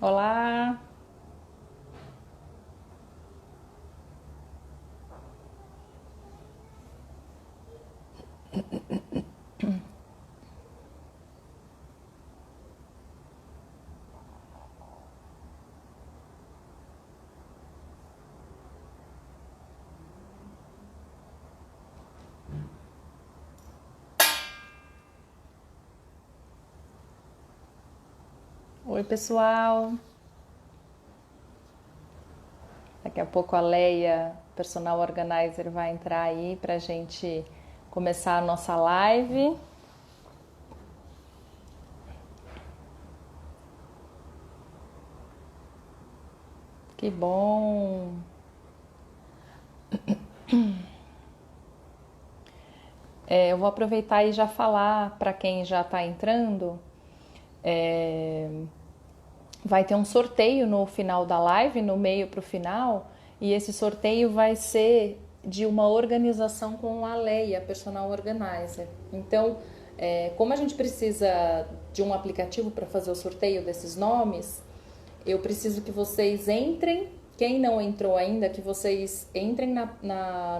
Olá, oi pessoal. Daqui a pouco a Leia, personal organizer, vai entrar aí pra gente começar a nossa live. Que bom! Eu vou aproveitar e já falar para quem já está entrando. é, Vai ter um sorteio no final da live, no meio para o final, e esse sorteio vai ser de uma organização com a Leia, personal organizer. Então, como a gente precisa de um aplicativo para fazer o sorteio desses nomes, eu preciso que vocês entrem. Quem não entrou ainda, que vocês entrem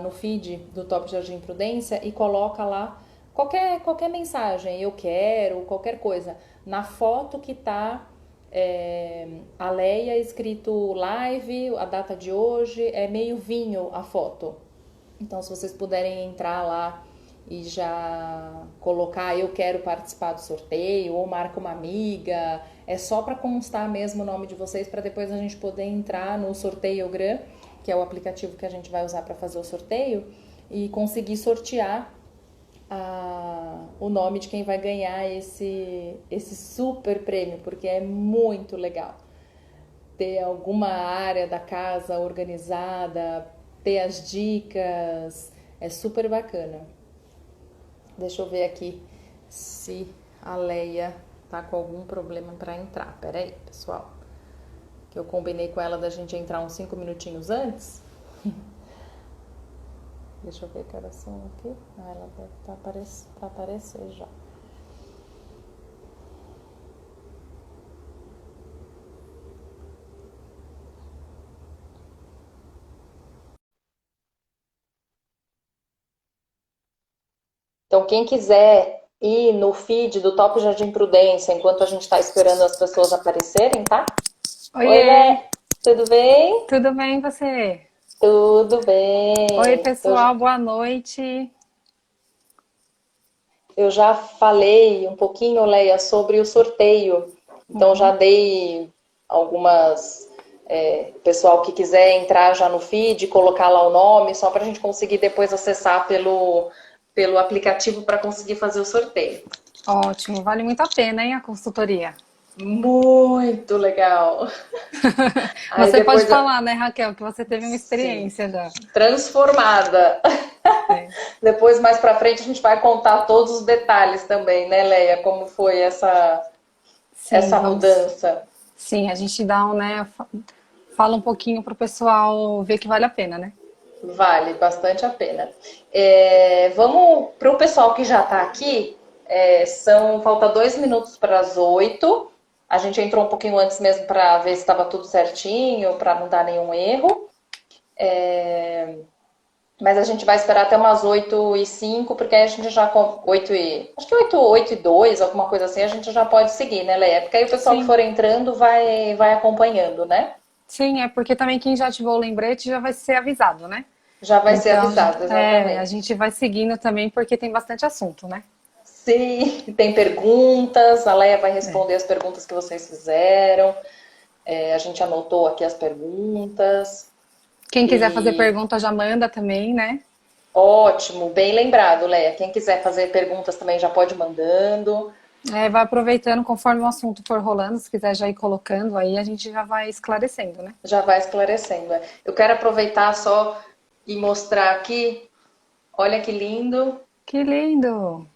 no feed do Top Jardim Prudência e coloca lá qualquer mensagem, eu quero, qualquer coisa. Na foto que tá a Leia escrito live, a data de hoje, é meio vinho a foto. Então, se vocês puderem entrar lá e já colocar eu quero participar do sorteio ou marca uma amiga, é só para constar mesmo o nome de vocês para depois a gente poder entrar no Sorteiogram, que é o aplicativo que a gente vai usar para fazer o sorteio e conseguir sortear o nome de quem vai ganhar esse super prêmio, porque é muito legal ter alguma área da casa organizada, ter as dicas, é super bacana. Deixa eu ver aqui se a Leia tá com algum problema para entrar. Pera aí, pessoal, que eu combinei com ela da gente entrar uns 5 minutinhos antes. Deixa eu ver que horas são aqui. Ela deve tá aparecer já. Então, quem quiser ir no feed do Top Jardim Prudência enquanto a gente está esperando as pessoas aparecerem, tá? Oi, Oiê, Lé, tudo bem? tudo bem você? Tudo Oi, bem. pessoal, boa noite. Eu já falei um pouquinho, Leia, sobre o sorteio. Então, já Uhum. dei algumas. Pessoal que quiser entrar já no feed, colocar lá o nome, só para a gente conseguir depois acessar pelo aplicativo para conseguir fazer o sorteio. Ótimo, vale muito a pena, hein, a consultoria. Muito legal. Aí Você pode depois, falar, né, Raquel, que você teve uma sim, experiência já. transformada. É, Depois, mais para frente, a gente vai contar todos os detalhes também, né, Leia? Como foi sim, essa vamos. mudança. Sim, a gente dá um, né, fala um pouquinho pro pessoal ver que vale a pena, né? Vale bastante a pena. Vamos para o pessoal que já está aqui. Falta 2 minutos para as 8. A gente entrou um pouquinho antes mesmo para ver se estava tudo certinho, para não dar nenhum erro. Mas a gente vai esperar até umas 8h05, porque aí a gente já. Acho que 8h02, alguma coisa assim, a gente já pode seguir, né, Leia? Porque aí o pessoal que Sim, for entrando vai acompanhando, né? sim, é porque também quem já ativou o lembrete já vai ser avisado, né? Já vai ser Então, avisado, a exatamente. gente vai seguindo também porque tem bastante assunto, né? Sim, tem perguntas, a Leia vai É. responder as perguntas que vocês fizeram. A gente anotou aqui as perguntas. Quem quiser fazer E pergunta já manda também, né? ótimo, bem lembrado, Leia. Quem quiser fazer perguntas também já pode ir mandando, É, vai aproveitando conforme o assunto for rolando, se quiser já ir colocando aí, a gente já vai esclarecendo, né? já vai esclarecendo. Eu quero aproveitar só e mostrar aqui, olha que lindo, Que lindo!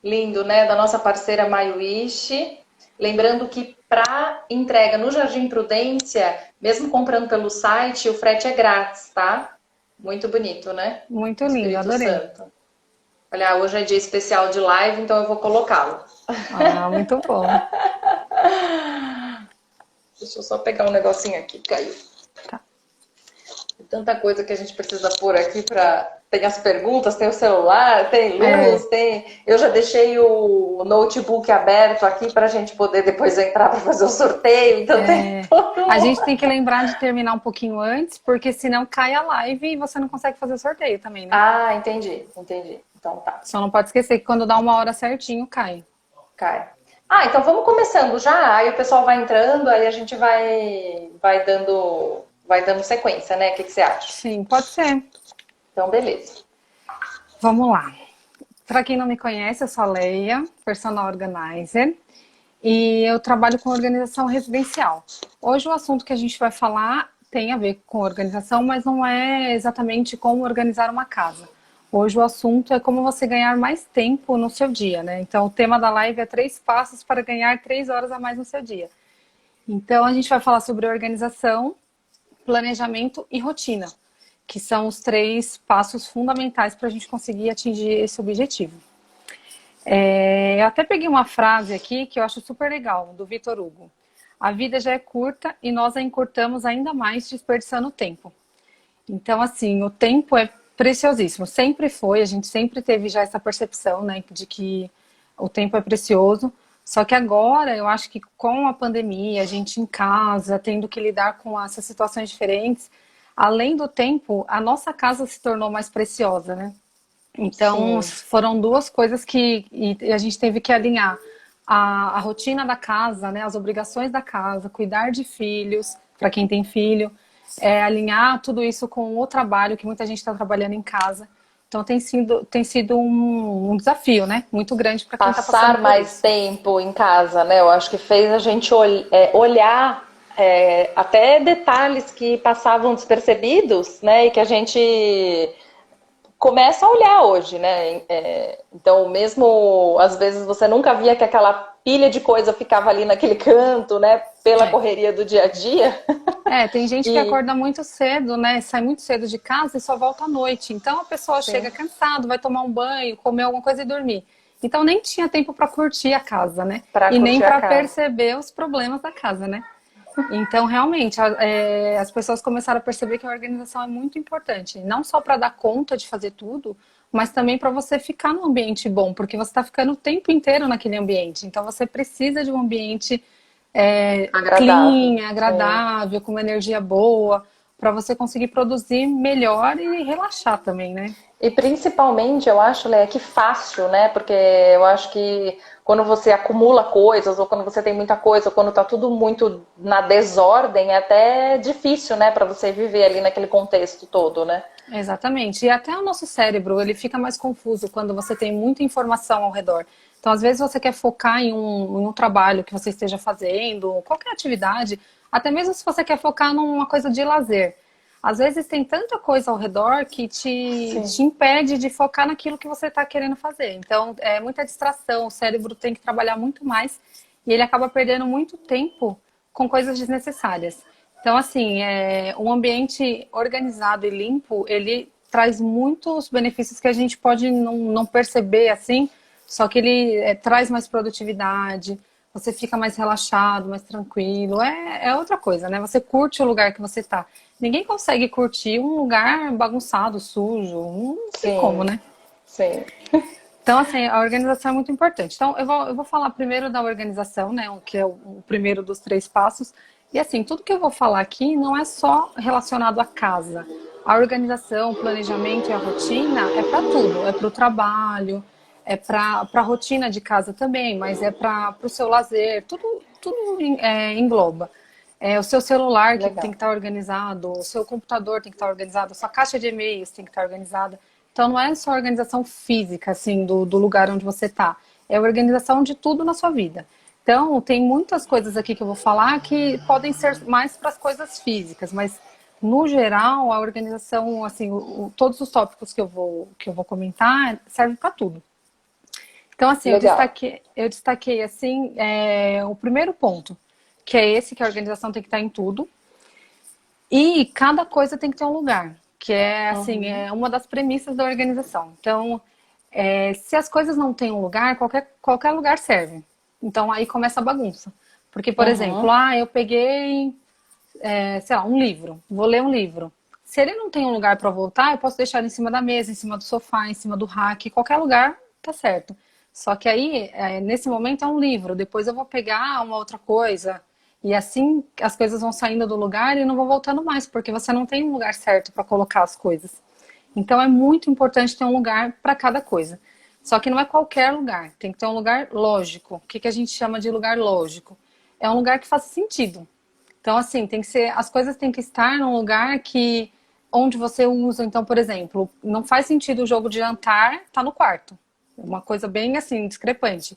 lindo, né? Da nossa parceira MyWish. Lembrando que para entrega no Jardim Prudência, mesmo comprando pelo site, o frete é grátis, tá? Muito bonito, né? Muito O lindo, Espírito adorei. Santo. Olha, hoje é dia especial de live, então eu vou colocá-lo. Ah, muito bom. Deixa eu só pegar um negocinho aqui, caiu. Tá. Tanta coisa que a gente precisa pôr aqui para. Tem as perguntas, tem o celular, tem luz, tem. Eu já deixei o notebook aberto aqui para a gente poder depois entrar para fazer o sorteio. Então tem todo. A gente tem que lembrar de terminar um pouquinho antes, porque senão cai a live e você não consegue fazer o sorteio também, né? Ah, entendi. Então tá. Só não pode esquecer que quando dá uma hora certinho, cai. Cai. Ah, então vamos começando já. Aí o pessoal vai entrando, aí a gente vai dando sequência, né? O que você acha? Sim, pode ser. Então, beleza. Vamos lá. Para quem não me conhece, eu sou a Leia, personal organizer, e eu trabalho com organização residencial. Hoje o assunto que a gente vai falar tem a ver com organização, mas não é exatamente como organizar uma casa. Hoje o assunto é como você ganhar mais tempo no seu dia, né? Então o tema da live é 3 passos para ganhar 3 horas a mais no seu dia. Então a gente vai falar sobre organização, planejamento e rotina, que são os 3 passos fundamentais para a gente conseguir atingir esse objetivo. Eu até peguei uma frase aqui que eu acho super legal, do Vitor Hugo. A vida já é curta e nós a encurtamos ainda mais desperdiçando tempo. Então, assim, o tempo é preciosíssimo. Sempre foi, a gente sempre teve já essa percepção, né, de que o tempo é precioso. Só que agora, eu acho que com a pandemia, a gente em casa, tendo que lidar com essas situações diferentes, além do tempo, a nossa casa se tornou mais preciosa, né? Então, Sim. foram 2 coisas que a gente teve que alinhar. A rotina da casa, né, as obrigações da casa, cuidar de filhos, para quem tem filho, alinhar tudo isso com o trabalho, que muita gente está trabalhando em casa. Então, tem sido um desafio, né, muito grande para quem está passando Passar por mais isso. tempo em casa, né? Eu acho que fez a gente olhar até detalhes que passavam despercebidos, né? E que a gente começa a olhar hoje, né? Então, mesmo às vezes você nunca via que aquela pilha de coisa ficava ali naquele canto, né? Pela É. correria do dia a dia. Tem gente que E acorda muito cedo, né? Sai muito cedo de casa e só volta à noite. Então a pessoa chega sim, cansado, vai tomar um banho, comer alguma coisa e dormir. Então nem tinha tempo para curtir a casa, né? para E nem curtir a para casa. perceber os problemas da casa, né? Então realmente as pessoas começaram a perceber que a organização é muito importante, não só para dar conta de fazer tudo, mas também para você ficar num ambiente bom, porque você está ficando o tempo inteiro naquele ambiente. Então você precisa de um ambiente Agradável. clean, Sim. agradável, com uma energia boa, para você conseguir produzir melhor e relaxar também, né? E principalmente, eu acho, Léa, que fácil, né? Porque eu acho que quando você acumula coisas, ou quando você tem muita coisa, ou quando tá tudo muito na desordem, é até difícil, né, para você viver ali naquele contexto todo, né? Exatamente. E até o nosso cérebro, ele fica mais confuso quando você tem muita informação ao redor. Então, às vezes você quer focar em um trabalho que você esteja fazendo, qualquer atividade, até mesmo se você quer focar numa coisa de lazer. Às vezes tem tanta coisa ao redor que Sim. te impede de focar naquilo que você está querendo fazer. Então, é muita distração, o cérebro tem que trabalhar muito mais e ele acaba perdendo muito tempo com coisas desnecessárias. Então, assim, um ambiente organizado e limpo, ele traz muitos benefícios que a gente pode não perceber, assim, só que ele traz mais produtividade, você fica mais relaxado, mais tranquilo, é outra coisa, né? Você curte o lugar que você tá. Ninguém consegue curtir um lugar bagunçado, sujo, não tem como, Sim, né? sim. Então, assim, a organização é muito importante. Então, eu vou falar primeiro da organização, né? Que é o primeiro dos 3 passos. E, assim, tudo que eu vou falar aqui não é só relacionado à casa. A organização, o planejamento e a rotina é para tudo. É para o trabalho, é para a rotina de casa também, mas é para o seu lazer. Tudo engloba. O seu celular que tem Legal. que estar organizado, o seu computador tem que estar organizado, a sua caixa de e-mails tem que estar organizada. Então não é só organização física, assim, do lugar onde você está. É a organização de tudo na sua vida. Então, tem muitas coisas aqui que eu vou falar que podem ser mais para as coisas físicas, mas no geral, a organização, assim, todos os tópicos que eu vou comentar servem para tudo. Então, assim, Legal. eu destaquei assim, o primeiro ponto, que é esse, que a organização tem que estar em tudo. E cada coisa tem que ter um lugar, que é assim, Uhum. é uma das premissas da organização. Então, se as coisas não têm um lugar, qualquer lugar serve. Então aí começa a bagunça. Porque, por exemplo, Uhum. eu peguei, sei lá, um livro, vou ler um livro. Se ele não tem um lugar para voltar, eu posso deixar ele em cima da mesa, em cima do sofá, em cima do rack, qualquer lugar tá certo. Só que aí, nesse momento é um livro, depois eu vou pegar uma outra coisa, e assim as coisas vão saindo do lugar e não vão voltando mais, porque você não tem um lugar certo para colocar as coisas. Então é muito importante ter um lugar para cada coisa. Só que não é qualquer lugar, tem que ter um lugar lógico. O que a gente chama de lugar lógico? É um lugar que faça sentido. Então, assim, tem que ser, as coisas têm que estar num lugar que onde você usa. Então, por exemplo, não faz sentido o jogo de jantar tá no quarto. É uma coisa bem assim, discrepante.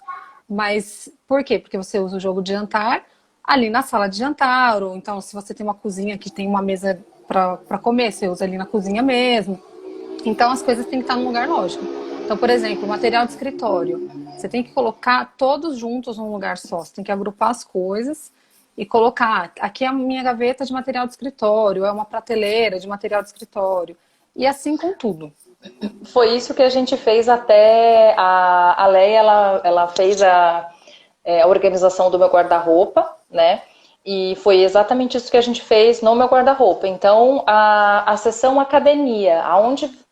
Mas por quê? Porque você usa o jogo de jantar ali na sala de jantar, ou então se você tem uma cozinha que tem uma mesa para comer, você usa ali na cozinha mesmo. Então as coisas têm que estar num lugar lógico. Então, por exemplo, material de escritório. Você tem que colocar todos juntos num lugar só. Você tem que agrupar as coisas e colocar. Aqui é a minha gaveta de material de escritório, é uma prateleira de material de escritório. E assim com tudo. Foi isso que a gente fez até a Leia, ela fez a organização do meu guarda-roupa, né? E foi exatamente isso que a gente fez no meu guarda-roupa. Então, a seção academia,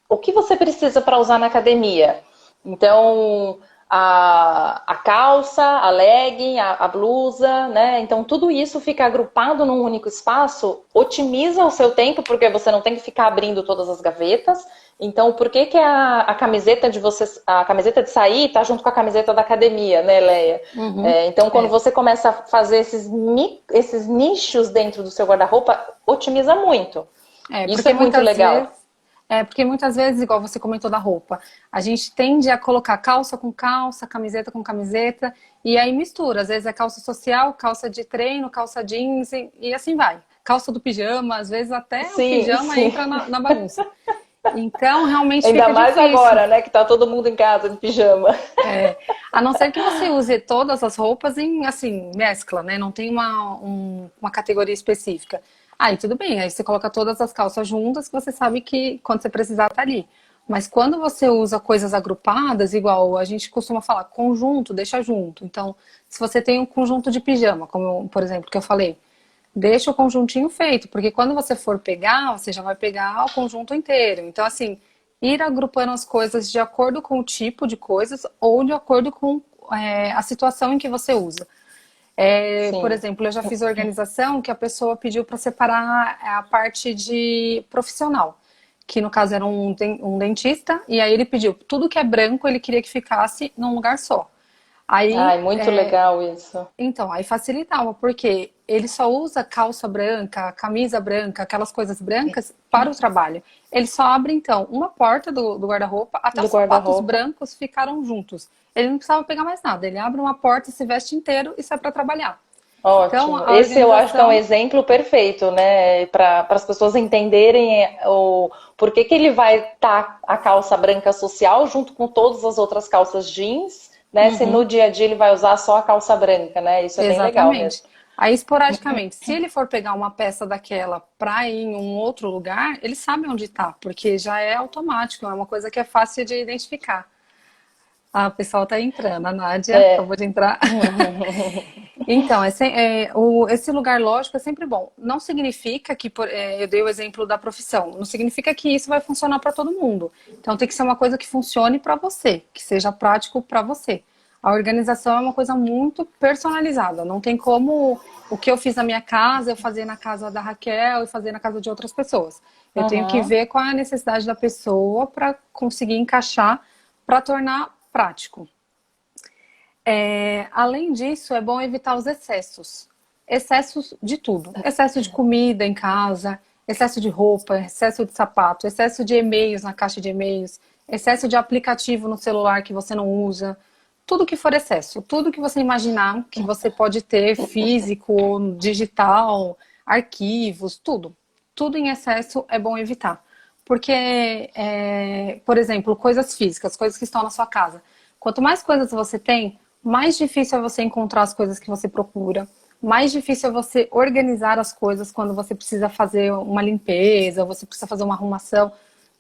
o que você precisa para usar na academia? Então, a calça, a legging, a blusa, né? Então, tudo isso fica agrupado num único espaço, otimiza o seu tempo, porque você não tem que ficar abrindo todas as gavetas. Então, por que que a camiseta de você, a camiseta de sair tá junto com a camiseta da academia, né, Leia? Uhum. Então, quando É. você começa a fazer esses nichos dentro do seu guarda-roupa, otimiza muito. É, Isso é porque muito muitas legal. vezes, igual você comentou da roupa, a gente tende a colocar calça com calça, camiseta com camiseta, e aí mistura. Às vezes é calça social, calça de treino, calça jeans, e assim vai. Calça do pijama, às vezes até o Sim, pijama sim. entra na bagunça. Então, realmente Ainda fica mais difícil. agora, né, que tá todo mundo em casa de pijama. É, a não ser que você use todas as roupas em, assim, mescla, né? Não tem uma categoria específica. Aí tudo bem, aí você coloca todas as calças juntas, que você sabe que quando você precisar tá ali. Mas quando você usa coisas agrupadas, igual a gente costuma falar, conjunto, deixa junto. Então, se você tem um conjunto de pijama, como por exemplo, que eu falei, deixa o conjuntinho feito, porque quando você for pegar, você já vai pegar o conjunto inteiro. Então, assim, ir agrupando as coisas de acordo com o tipo de coisas ou de acordo com a situação em que você usa. Por Sim. exemplo, eu já fiz organização que a pessoa pediu para separar a parte de profissional, que no caso era um dentista, e aí ele pediu tudo que é branco, ele queria que ficasse num lugar só. Aí Ai, muito legal isso. então, aí facilitava, porque ele só usa calça branca, camisa branca, aquelas coisas brancas para o trabalho. Ele só abre, então, uma porta do guarda-roupa, até Do os sapatos guarda-roupa. brancos ficaram juntos. Ele não precisava pegar mais nada, ele abre uma porta, se veste inteiro e sai para trabalhar. Então, Ótimo. a Esse eu acho que é um organização. exemplo perfeito, né? Para as pessoas entenderem o por que que ele vai estar a calça branca social junto com todas as outras calças jeans, né? Se no Uhum. dia a dia ele vai usar só a calça branca, né? Isso é bem legal Exatamente. mesmo. Aí, esporadicamente, se ele for pegar uma peça daquela para ir em um outro lugar, ele sabe onde está, porque já é automático, é uma coisa que é fácil de identificar. Ah, o pessoal está entrando, a Nádia É. acabou de entrar. Então, esse lugar lógico é sempre bom. Não significa que, eu dei o exemplo da profissão, não significa que isso vai funcionar para todo mundo. Então, tem que ser uma coisa que funcione para você, que seja prático para você. A organização é uma coisa muito personalizada. Não tem como o que eu fiz na minha casa, eu fazer na casa da Raquel e fazer na casa de outras pessoas. Eu tenho que Uhum. ver qual é a necessidade da pessoa para conseguir encaixar, para tornar prático. Além disso, é bom evitar os excessos. Excessos de tudo. Excesso de comida em casa, excesso de roupa, excesso de sapato, excesso de e-mails na caixa de e-mails, excesso de aplicativo no celular que você não usa. Tudo que for excesso, tudo que você imaginar que você pode ter, físico, digital, arquivos, tudo. Tudo em excesso é bom evitar. Porque, por exemplo, coisas físicas, coisas que estão na sua casa. Quanto mais coisas você tem, mais difícil é você encontrar as coisas que você procura, mais difícil é você organizar as coisas quando você precisa fazer uma limpeza, você precisa fazer uma arrumação,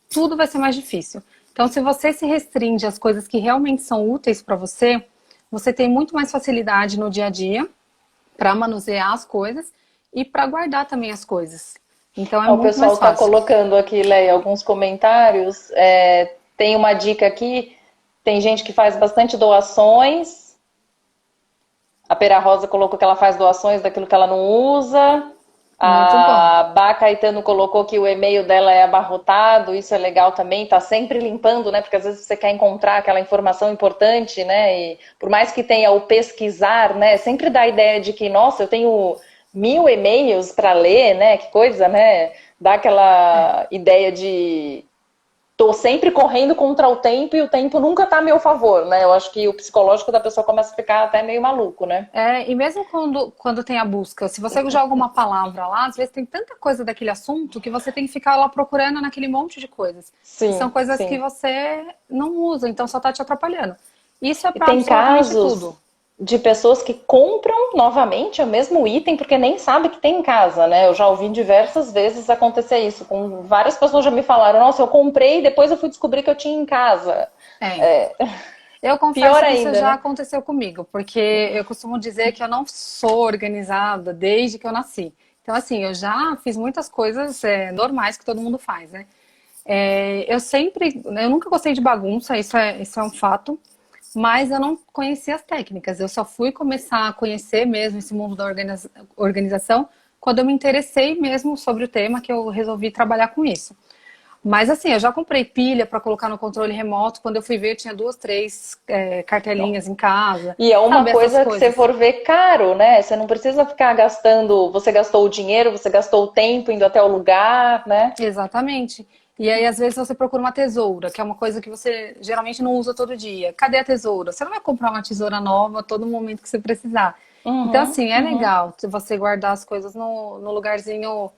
tudo vai ser mais difícil. Então, se você se restringe às coisas que realmente são úteis para você, você tem muito mais facilidade no dia a dia para manusear as coisas e para guardar também as coisas. Então é Ó, o muito pessoal mais está fácil. colocando aqui, Leia, alguns comentários. Tem uma dica aqui, tem gente que faz bastante doações. A Pera Rosa colocou que ela faz doações daquilo que ela não usa. Muito bom. A Bá Caetano colocou que o e-mail dela é abarrotado, isso é legal também, tá sempre limpando, né? Porque às vezes você quer encontrar aquela informação importante, né? E por mais que tenha o pesquisar, né? Sempre dá a ideia de que, nossa, eu tenho 1000 e-mails para ler, né? Que coisa, né? Dá É. aquela ideia de tô sempre correndo contra o tempo e o tempo nunca tá a meu favor, né? Eu acho que o psicológico da pessoa começa a ficar até meio maluco, né? E mesmo quando tem a busca, se você joga uma palavra lá, às vezes tem tanta coisa daquele assunto que você tem que ficar lá procurando naquele monte de coisas. E são Sim, coisas que sim. você não usa, então só tá te atrapalhando. Isso é E para tem absolutamente casos tudo. de pessoas que compram novamente o mesmo item porque nem sabe que tem em casa, né? Eu já ouvi diversas vezes acontecer isso. Com várias pessoas já me falaram, nossa, eu comprei e depois eu fui descobrir que eu tinha em casa. É. É, Eu pior confesso que isso ainda, já né? aconteceu comigo, porque eu costumo dizer que eu não sou organizada desde que eu nasci. Então, assim, eu já fiz muitas coisas normais que todo mundo faz, né? Eu nunca gostei de bagunça, isso é um fato, mas eu não conhecia as técnicas. Eu só fui começar a conhecer mesmo esse mundo da organização quando eu me interessei mesmo sobre o tema, que eu resolvi trabalhar com isso. Mas assim, eu já comprei pilha para colocar no controle remoto. Quando eu fui ver, eu tinha duas, três cartelinhas em casa. E é uma Sabe, essas coisa que você coisas. for ver caro, né? Você não precisa ficar gastando, você gastou o dinheiro, você gastou o tempo indo até o lugar, né? Exatamente. E aí, às vezes, você procura uma tesoura, que é uma coisa que você geralmente não usa todo dia. Cadê a tesoura? Você não vai comprar uma tesoura nova a todo momento que você precisar. Então, Uhum, assim, é uhum. legal você guardar as coisas no lugarzinho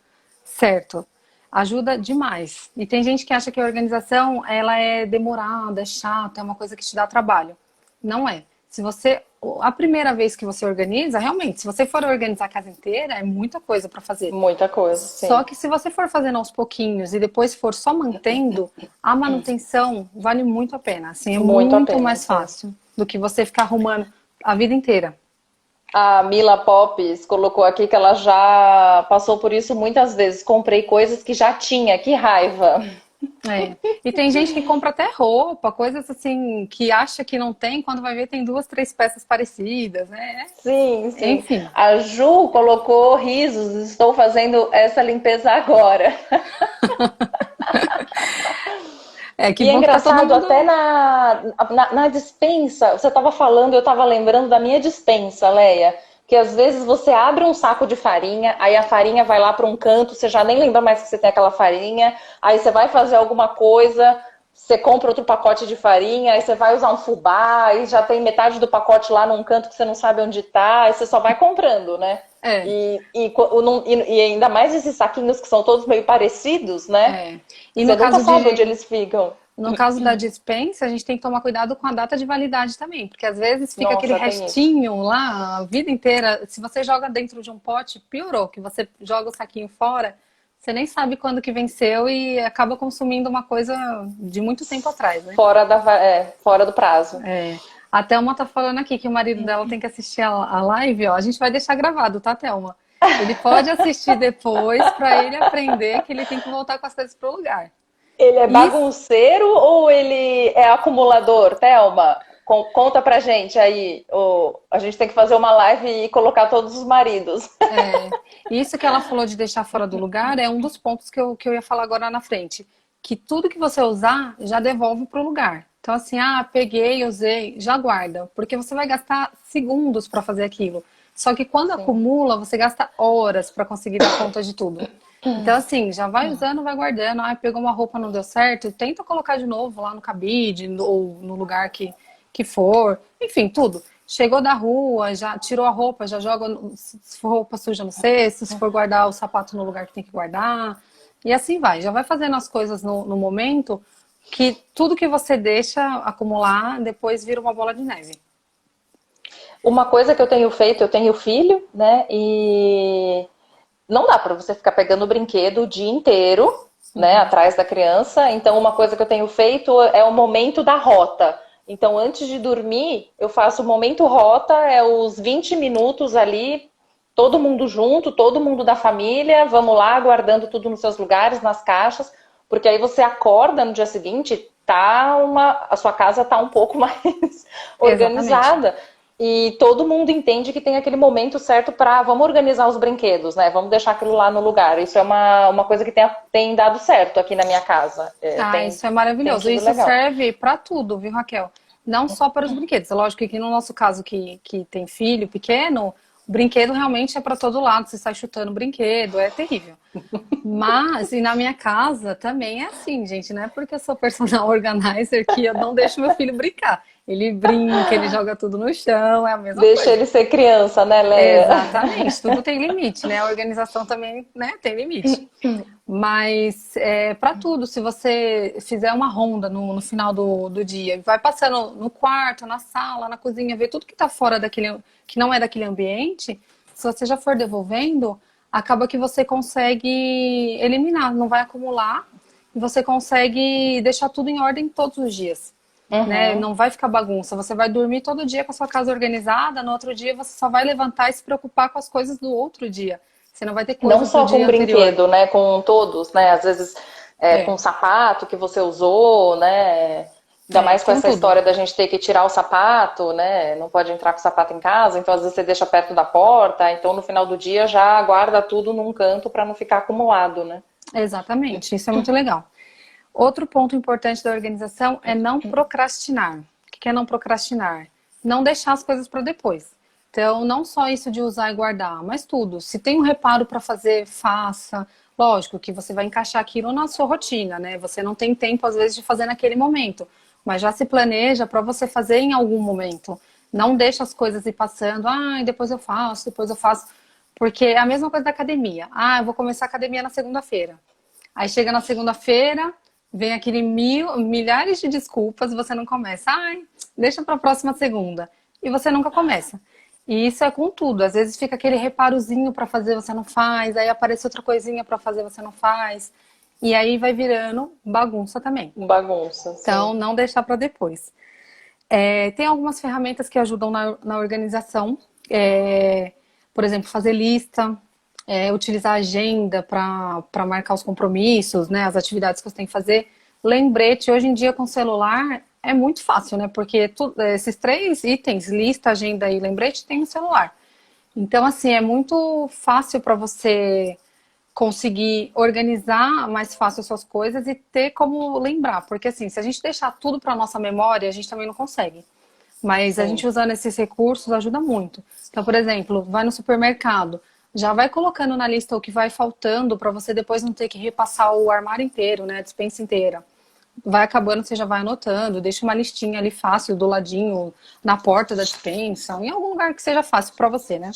certo. Ajuda demais. E tem gente que acha que a organização, ela é demorada, é chata, é uma coisa que te dá trabalho. Não é. Se você, a primeira vez que você organiza, realmente, se você for organizar a casa inteira, é muita coisa para fazer. Muita coisa, Só sim. que se você for fazendo aos pouquinhos e depois for só mantendo, a manutenção vale muito a pena. Assim, é Muito a muito pena, mais sim. fácil do que você ficar arrumando a vida inteira. A Mila Popes colocou aqui que ela já passou por isso muitas vezes. Comprei coisas que já tinha, que raiva. É. E tem gente que compra até roupa, coisas assim, que acha que não tem, quando vai ver tem duas, três peças parecidas, né? Sim, sim. Enfim. A Ju colocou risos, estou fazendo essa limpeza agora. É que E é bom que tá todo engraçado, até mundo. na despensa, você estava falando, eu estava lembrando da minha despensa, Leia, que às vezes você abre um saco de farinha, aí a farinha vai lá para um canto, você já nem lembra mais que você tem aquela farinha, aí você vai fazer alguma coisa, você compra outro pacote de farinha, aí você vai usar um fubá, aí já tem metade do pacote lá num canto que você não sabe onde tá, aí você só vai comprando, né? É, E ainda mais esses saquinhos que são todos meio parecidos, né? é. E Você no nunca caso sabe onde de eles ficam. No caso da dispensa, a gente tem que tomar cuidado com a data de validade também, porque às vezes fica aquele Nossa, tem isso. restinho lá a vida inteira. Se você joga dentro de um pote, piorou, que você joga o saquinho fora, você nem sabe quando que venceu e acaba consumindo uma coisa de muito tempo atrás, né? Fora do prazo. A Thelma tá falando aqui que o marido dela tem que assistir a live, ó. A gente vai deixar gravado, tá, Thelma? Ele pode assistir depois para ele aprender que ele tem que voltar com as coisas pro lugar. Ele é Isso bagunceiro ou ele é acumulador, Thelma? Conta pra gente aí. A gente tem que fazer uma live e colocar todos os maridos. É, isso que ela falou de deixar fora do lugar é um dos pontos que eu ia falar agora na frente. Que tudo que você usar já devolve para o lugar. Então, assim, peguei, usei, já guarda. Porque você vai gastar segundos para fazer aquilo. Só que quando Sim. acumula, você gasta horas para conseguir dar conta de tudo. Então, assim, já vai usando, vai guardando. Pegou uma roupa, não deu certo, tenta colocar de novo lá no cabide ou no lugar que for. Enfim, tudo. Chegou da rua, já tirou a roupa, já joga, se for roupa suja no cesto, se for guardar o sapato no lugar que tem que guardar. E assim vai. Já vai fazendo as coisas no momento que tudo que você deixa acumular, depois vira uma bola de neve. Uma coisa que eu tenho feito, eu tenho filho, né? E não dá para você ficar pegando o brinquedo o dia inteiro, né, Uhum. atrás da criança. Então, uma coisa que eu tenho feito é o momento da rota. Então, antes de dormir, eu faço o momento rota, é os 20 minutos ali todo mundo junto, todo mundo da família, vamos lá, guardando tudo nos seus lugares, nas caixas, porque aí você acorda no dia seguinte, a sua casa tá um pouco mais Exatamente. organizada. E todo mundo entende que tem aquele momento certo para vamos organizar os brinquedos, né? Vamos deixar aquilo lá no lugar. Isso é uma coisa que tem dado certo aqui na minha casa. Ah, isso é Tem maravilhoso. sido Isso legal. serve para tudo, viu, Raquel? Não só para os brinquedos. É lógico que no nosso caso, que tem filho pequeno, o brinquedo realmente é para todo lado. Você sai chutando o brinquedo, é terrível. Mas, e na minha casa também é assim, gente. Não é porque eu sou personal organizer que eu não deixo meu filho brincar. Ele brinca, ele joga tudo no chão, é a mesma Deixa coisa. ele ser criança, né, Leia? Exatamente, tudo tem limite, né? A organização também, né, tem limite. Mas para tudo, se você fizer uma ronda no final do dia, vai passando no quarto, na sala, na cozinha, ver tudo que está fora daquele, que não é daquele ambiente, se você já for devolvendo, acaba que você consegue eliminar, não vai acumular, e você consegue deixar tudo em ordem todos os dias. Né? Uhum. Não vai ficar bagunça. Você vai dormir todo dia com a sua casa organizada, no outro dia você só vai levantar e se preocupar com as coisas do outro dia. Você não vai ter Não coisa pro só com dia anterior. brinquedo, né? Com todos, né? Às vezes com É, sapato que você usou, né? Ainda mais com com essa tudo. história da gente ter que tirar o sapato, né? Não pode entrar com o sapato em casa, então às vezes você deixa perto da porta, então no final do dia já guarda tudo num canto para não ficar acumulado, né? Exatamente, isso é muito legal. Outro ponto importante da organização é não procrastinar. O que é não procrastinar? Não deixar as coisas para depois. Então, não só isso de usar e guardar, mas tudo. Se tem um reparo para fazer, faça. Lógico que você vai encaixar aquilo na sua rotina, né? Você não tem tempo, às vezes, de fazer naquele momento. Mas já se planeja para você fazer em algum momento. Não deixa as coisas ir passando. Ah, depois eu faço, depois eu faço. Porque é a mesma coisa da academia. Ah, eu vou começar a academia na segunda-feira. Aí chega na segunda-feira, vem aquele milhares de desculpas, você não começa. Ai, deixa para a próxima segunda. E você nunca começa. E isso é com tudo. Às vezes fica aquele reparozinho para fazer, você não faz. Aí aparece outra coisinha para fazer, você não faz. E aí vai virando bagunça também. Bagunça, sim. Então, não deixar para depois. Tem algumas ferramentas que ajudam na organização. Por exemplo, fazer lista, utilizar a agenda para marcar os compromissos, né, as atividades que você tem que fazer. Lembrete, hoje em dia com celular é muito fácil, né? Porque esses três itens, lista, agenda e lembrete, tem no celular. Então, assim, é muito fácil para você conseguir organizar mais fácil as suas coisas e ter como lembrar. Porque, assim, se a gente deixar tudo para nossa memória, a gente também não consegue. Mas a Sim. gente usando esses recursos ajuda muito. Então, por exemplo, vai no supermercado, já vai colocando na lista o que vai faltando para você depois não ter que repassar o armário inteiro, né, a despensa inteira. Vai acabando, você já vai anotando, deixa uma listinha ali fácil do ladinho, na porta da despensa, em algum lugar que seja fácil para você, né?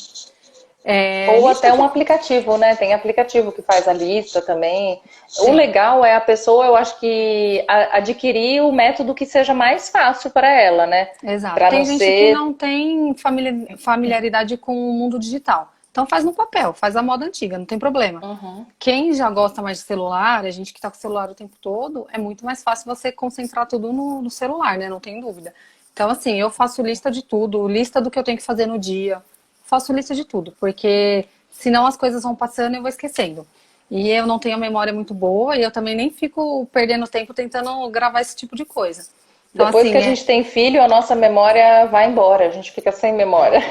Ou Lista até um que aplicativo, né? Tem aplicativo que faz a lista também. O sim, legal é a pessoa, eu acho que adquirir o método que seja mais fácil para ela, né? exato. Para não Tem gente que ser. não tem familiaridade com o mundo digital. Então faz no papel, faz a moda antiga, não tem problema. Uhum. Quem já gosta mais de celular, a gente que está com o celular o tempo todo, é muito mais fácil você concentrar tudo no celular, né? Não tem dúvida. Então, assim, eu faço lista de tudo, lista do que eu tenho que fazer no dia, faço lista de tudo, porque senão as coisas vão passando e eu vou esquecendo. E eu não tenho a memória muito boa e eu também nem fico perdendo tempo tentando gravar esse tipo de coisa. Então, Depois que a assim, gente tem filho, a nossa memória vai embora, a gente fica sem memória.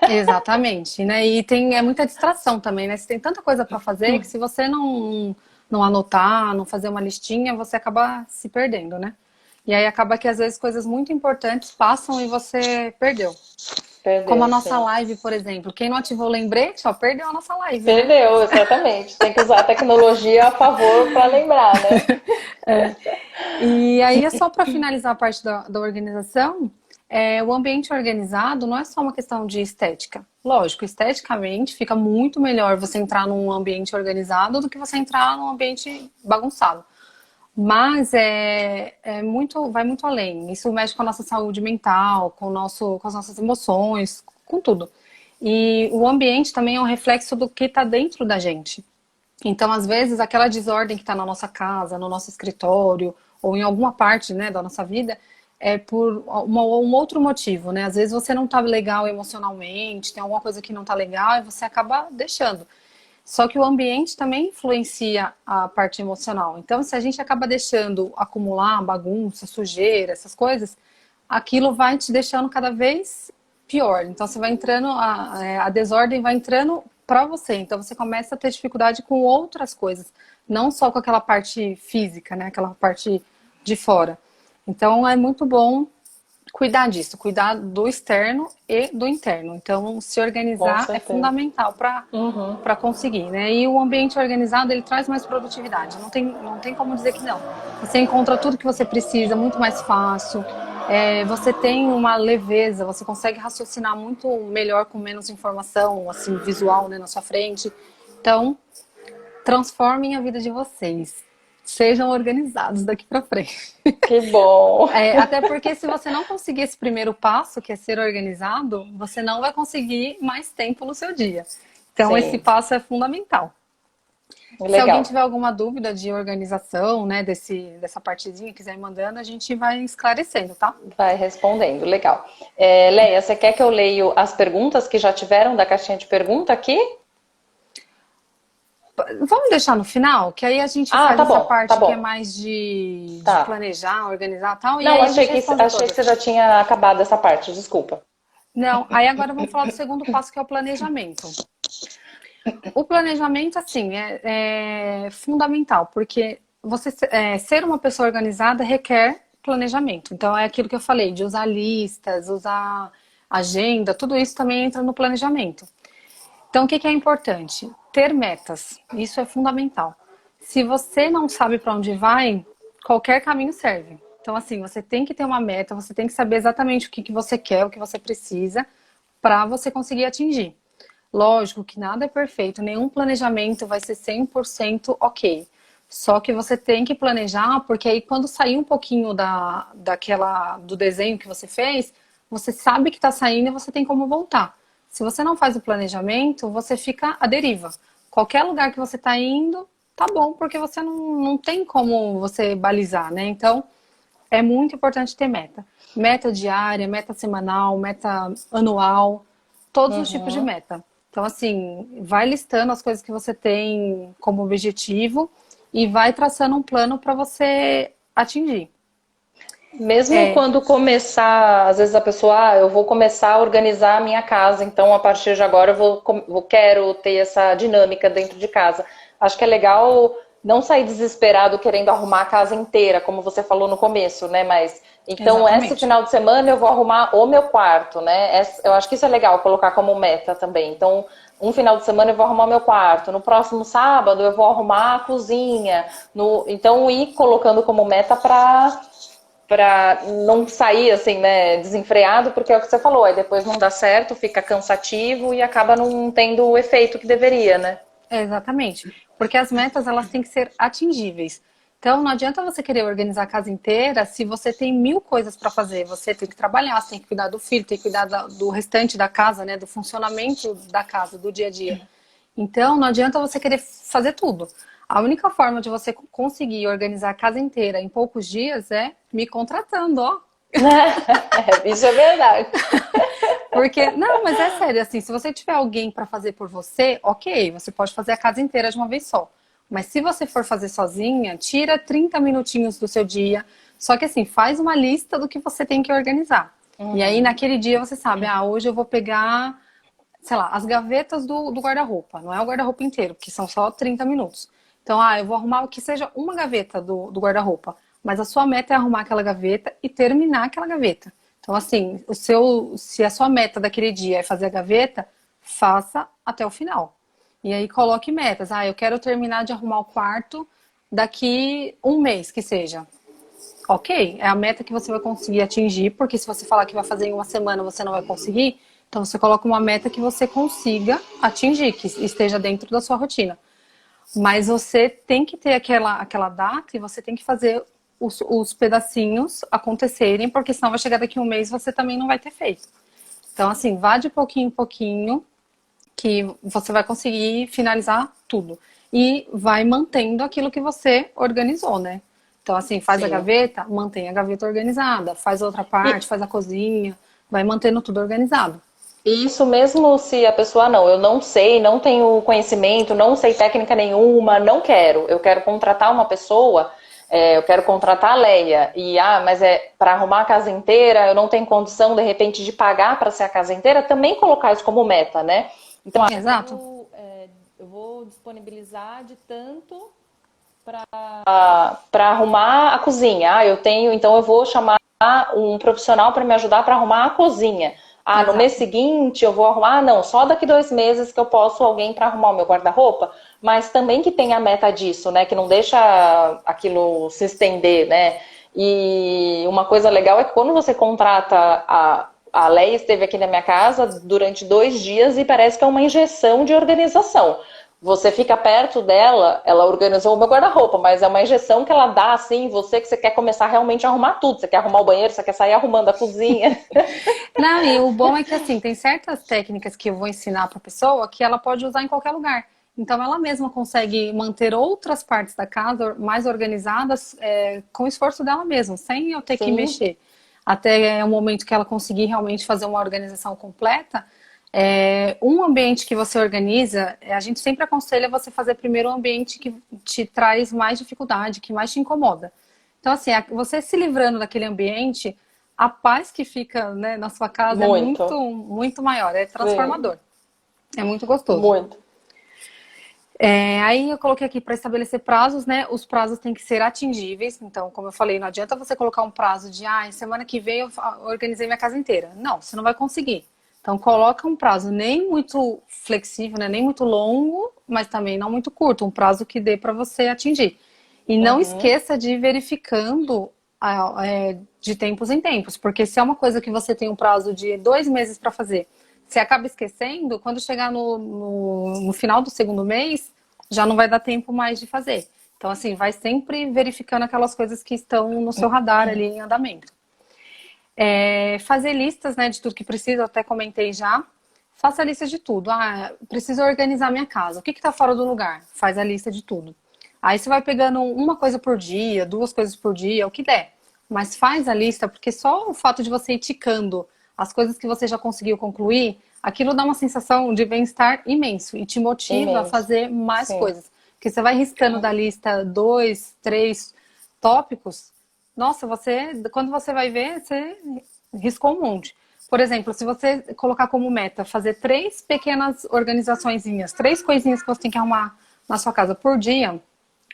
exatamente, né? E é muita distração também, né? Você tem tanta coisa para fazer que se você não anotar, não fazer uma listinha, você acaba se perdendo, né? E aí acaba que às vezes coisas muito importantes passam e você perdeu. Como a Perdeu, nossa sim. live, por exemplo. Quem não ativou o lembrete, ó, perdeu a nossa live, né? Perdeu, exatamente. Tem que usar a tecnologia a favor para lembrar, né? E aí é só para finalizar a parte da organização, o ambiente organizado não é só uma questão de estética. Lógico, esteticamente fica muito melhor você entrar num ambiente organizado do que você entrar num ambiente bagunçado. Mas vai muito além. Isso mexe com a nossa saúde mental, com as nossas emoções, com tudo. E o ambiente também é um reflexo do que está dentro da gente. Então, às vezes, aquela desordem que está na nossa casa, no nosso escritório, ou em alguma parte, né, da nossa vida, é por um outro motivo, né? Às vezes você não tá legal emocionalmente, tem alguma coisa que não tá legal e você acaba deixando. Só que o ambiente também influencia a parte emocional. Então, se a gente acaba deixando acumular bagunça, sujeira, essas coisas, aquilo vai te deixando cada vez pior. Então, você vai entrando, a desordem vai entrando para você. Então, você começa a ter dificuldade com outras coisas, não só com aquela parte física, né? Aquela parte de fora. Então, é muito bom cuidar disso, cuidar do externo e do interno. Então, se Com organizar é certeza. fundamental Uhum. para conseguir, né? E o ambiente organizado, ele traz mais produtividade. Não tem como dizer que não. Você encontra tudo que você precisa muito mais fácil. Você tem uma leveza, você consegue raciocinar muito melhor com menos informação, assim, visual, né, na sua frente. Então, transformem a vida de vocês. Sejam organizados daqui para frente. Que bom. Até porque se você não conseguir esse primeiro passo, que é ser organizado, você não vai conseguir mais tempo no seu dia. Então, esse Sim, passo é fundamental. Se alguém legal. tiver alguma dúvida de organização, né, dessa partezinha, quiser ir mandando, a gente vai esclarecendo, tá? Vai respondendo, legal. Leia, você quer que eu leio as perguntas que já tiveram da caixinha de pergunta aqui? Vamos deixar no final, que aí a gente Ah, faz tá essa bom, tá parte que é bom. mais de Tá. planejar, organizar e tal, e Não, aí a achei gente que, responde achei que você todas. já tinha acabado essa parte, desculpa. Não, aí agora vamos falar do segundo passo, que é o planejamento. O planejamento, assim, é fundamental, porque ser uma pessoa organizada requer planejamento. Então, é aquilo que eu falei, de usar listas, usar agenda, tudo isso também entra no planejamento. Então, o que é importante? Ter metas. Isso é fundamental. Se você não sabe para onde vai, qualquer caminho serve. Então, assim, você tem que ter uma meta, você tem que saber exatamente o que você quer, o que você precisa, para você conseguir atingir. Lógico que nada é perfeito, nenhum planejamento vai ser 100% ok. Só que você tem que planejar, porque aí quando sair um pouquinho do desenho que você fez, você sabe que está saindo e você tem como voltar. Se você não faz o planejamento, você fica à deriva. Qualquer lugar que você está indo, tá bom, porque você não tem como você balizar, né? Então, é muito importante ter meta. Meta diária, meta semanal, meta anual, todos os tipos de Uhum. meta. Então, assim, vai listando as coisas que você tem como objetivo e vai traçando um plano para você atingir. Mesmo É, quando começar, às vezes a pessoa, eu vou começar a organizar a minha casa, então a partir de agora quero ter essa dinâmica dentro de casa. Acho que é legal não sair desesperado querendo arrumar a casa inteira, como você falou no começo, né? Mas então esse exatamente. final de semana eu vou arrumar o meu quarto, né? Eu acho que isso é legal colocar como meta também. Então, um final de semana eu vou arrumar o meu quarto, no próximo sábado eu vou arrumar a cozinha, então ir colocando como meta para não sair assim, né, desenfreado, porque é o que você falou, aí depois não dá certo, fica cansativo e acaba não tendo o efeito que deveria, né? Exatamente. Porque as metas, elas têm que ser atingíveis. Então, não adianta você querer organizar a casa inteira se você tem mil coisas para fazer. Você tem que trabalhar, você tem que cuidar do filho, tem que cuidar do restante da casa, né? Do funcionamento da casa, do dia a dia. Então, não adianta você querer fazer tudo. A única forma de você conseguir organizar a casa inteira em poucos dias é me contratando, ó. Isso é verdade. Porque, não, mas é sério, assim, se você tiver alguém para fazer por você, ok, você pode fazer a casa inteira de uma vez só. Mas se você for fazer sozinha, tira 30 minutinhos do seu dia. Só que assim, faz uma lista do que você tem que organizar. E aí, Uhum. naquele dia, você sabe, hoje eu vou pegar, sei lá, as gavetas do guarda-roupa. Não é o guarda-roupa inteiro, porque são só 30 minutos. Então, eu vou arrumar o que seja uma gaveta do guarda-roupa. Mas a sua meta é arrumar aquela gaveta e terminar aquela gaveta. Então, assim, se a sua meta daquele dia é fazer a gaveta, faça até o final. E aí coloque metas. Eu quero terminar de arrumar o quarto daqui um mês, que seja. Ok, é a meta que você vai conseguir atingir, porque se você falar que vai fazer em uma semana, você não vai conseguir. Então você coloca uma meta que você consiga atingir, que esteja dentro da sua rotina. Mas você tem que ter aquela data e você tem que fazer os pedacinhos acontecerem, porque senão vai chegar daqui um mês e você também não vai ter feito. Então, assim, vá de pouquinho em pouquinho, que você vai conseguir finalizar tudo. E vai mantendo aquilo que você organizou, né? Então, assim, faz a Sim. gaveta, mantém a gaveta organizada. Faz a outra parte, faz a cozinha, vai mantendo tudo organizado. E isso mesmo se a pessoa, não, eu não sei, não tenho conhecimento, não sei técnica nenhuma, não quero. Eu quero contratar uma pessoa, eu quero contratar a Leia. E, mas é para arrumar a casa inteira, eu não tenho condição, de repente, de pagar para ser a casa inteira, também colocar isso como meta, né? Então, Exato. eu vou disponibilizar de tanto para arrumar a cozinha. Eu tenho, então eu vou chamar um profissional para me ajudar para arrumar a cozinha. No mês Exato. seguinte eu vou arrumar, não, só daqui 2 meses que eu posso alguém para arrumar o meu guarda-roupa, mas também que tenha a meta disso, né? Que não deixa aquilo se estender, né? E uma coisa legal é que quando você contrata a Leia esteve aqui na minha casa durante 2 dias e parece que é uma injeção de organização. Você fica perto dela, ela organizou o meu guarda-roupa, mas é uma injeção que ela dá assim, você que você quer começar realmente a arrumar tudo. Você quer arrumar o banheiro, você quer sair arrumando a cozinha. Não, e o bom é que, assim, tem certas técnicas que eu vou ensinar para a pessoa que ela pode usar em qualquer lugar. Então, ela mesma consegue manter outras partes da casa mais organizadas com o esforço dela mesma, sem eu ter que Sim. mexer. Até o momento que ela conseguir realmente fazer uma organização completa. Um ambiente que você organiza, a gente sempre aconselha você fazer primeiro um ambiente que te traz mais dificuldade, que mais te incomoda. Então, assim, você se livrando daquele ambiente, a paz que fica, né, na sua casa é muito, Muito. muito maior, é Sim. transformador, é muito gostoso. Muito. Aí eu coloquei aqui para estabelecer prazos, né? Os prazos têm que ser atingíveis. Então, como eu falei, não adianta você colocar um prazo de, semana que vem eu organizei minha casa inteira. Não, você não vai conseguir. Então, coloca um prazo nem muito flexível, né? Nem muito longo, mas também não muito curto. Um prazo que dê para você atingir. E não Uhum. esqueça de ir verificando de tempos em tempos. Porque se é uma coisa que você tem um prazo de 2 meses para fazer, você acaba esquecendo, quando chegar no final do segundo mês, já não vai dar tempo mais de fazer. Então, assim, vai sempre verificando aquelas coisas que estão no seu radar ali em andamento. Fazer listas, né, de tudo que precisa, eu até comentei já. Faça a lista de tudo. Preciso organizar minha casa. O que está fora do lugar? Faz a lista de tudo. Aí você vai pegando uma coisa por dia, 2 coisas por dia, o que der. Mas faz a lista, porque só o fato de você ir ticando as coisas que você já conseguiu concluir, aquilo dá uma sensação de bem-estar imenso e te motiva a Imenso. fazer mais Sim. coisas. Porque você vai riscando da lista 2, 3 tópicos, nossa, quando você vai ver, você riscou um monte. Por exemplo, se você colocar como meta fazer 3 pequenas organizaçõezinhas, 3 coisinhas que você tem que arrumar na sua casa por dia,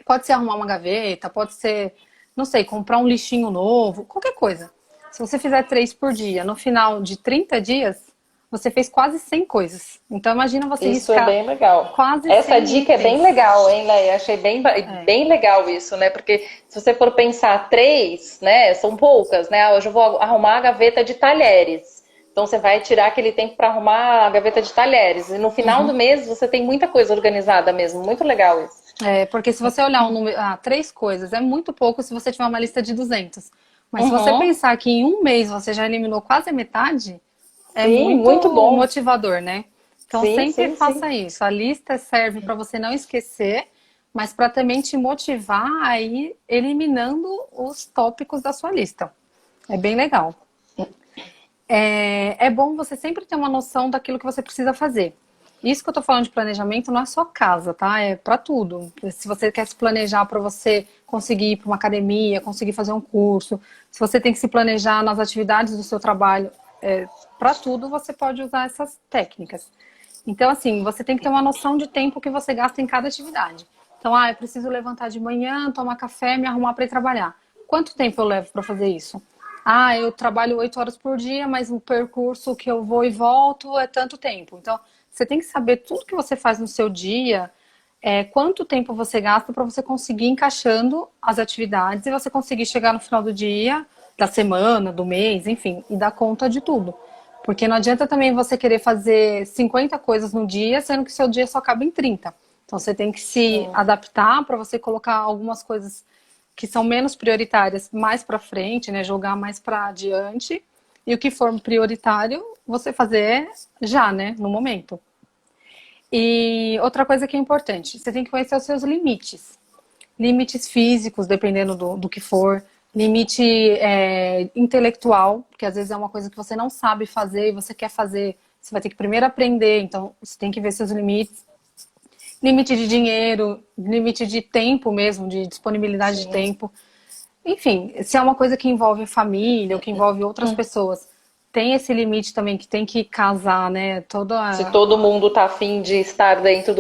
pode ser arrumar uma gaveta, pode ser, não sei, comprar um lixinho novo, qualquer coisa. Se você fizer 3 por dia, no final de 30 dias, você fez quase 100 coisas. Então, imagina você Isso é riscar bem legal. quase Essa 100 dica é bem itens. legal, hein, Leia? Achei bem, É, bem legal isso, né? Porque se você for pensar 3, né? São poucas, né? Hoje eu vou arrumar a gaveta de talheres. Então você vai tirar aquele tempo para arrumar a gaveta de talheres. E no final do mês você tem muita coisa organizada mesmo. Muito legal isso. porque se você olhar 3 coisas, é muito pouco se você tiver uma lista de 200. Mas se você Uhum. pensar que em um mês você já eliminou quase a metade, é Sim, muito muito bom. motivador, né? Então Sim, sempre sim, sim. faça isso. A lista serve para você não esquecer, mas para também te motivar a ir eliminando os tópicos da sua lista. É bem legal. É bom você sempre ter uma noção daquilo que você precisa fazer. Isso que eu tô falando de planejamento não é só casa, tá? É para tudo. Se você quer se planejar para você conseguir ir para uma academia, conseguir fazer um curso, se você tem que se planejar nas atividades do seu trabalho, para tudo você pode usar essas técnicas. Então, assim, você tem que ter uma noção de tempo que você gasta em cada atividade. Então, eu preciso levantar de manhã, tomar café, me arrumar para ir trabalhar. Quanto tempo eu levo para fazer isso? Eu trabalho 8 horas por dia, mas o percurso que eu vou e volto é tanto tempo. Então, você tem que saber tudo que você faz no seu dia, quanto tempo você gasta para você conseguir encaixando as atividades e você conseguir chegar no final do dia, da semana, do mês, enfim, e dar conta de tudo. Porque não adianta também você querer fazer 50 coisas no dia, sendo que seu dia só cabe em 30. Então você tem que se Sim. adaptar para você colocar algumas coisas que são menos prioritárias mais para frente, né, jogar mais para adiante, e o que for prioritário, você fazer já, né, no momento. E outra coisa que é importante, você tem que conhecer os seus limites. limites físicos, dependendo do que for, limite intelectual, porque às vezes é uma coisa que você não sabe fazer e você quer fazer, você vai ter que primeiro aprender, então você tem que ver seus limites. Limite de dinheiro, limite de tempo mesmo, de disponibilidade de Sim. tempo. Enfim, se é uma coisa que envolve família ou que envolve outras pessoas, tem esse limite também que tem que casar, né? Se todo mundo tá afim de estar dentro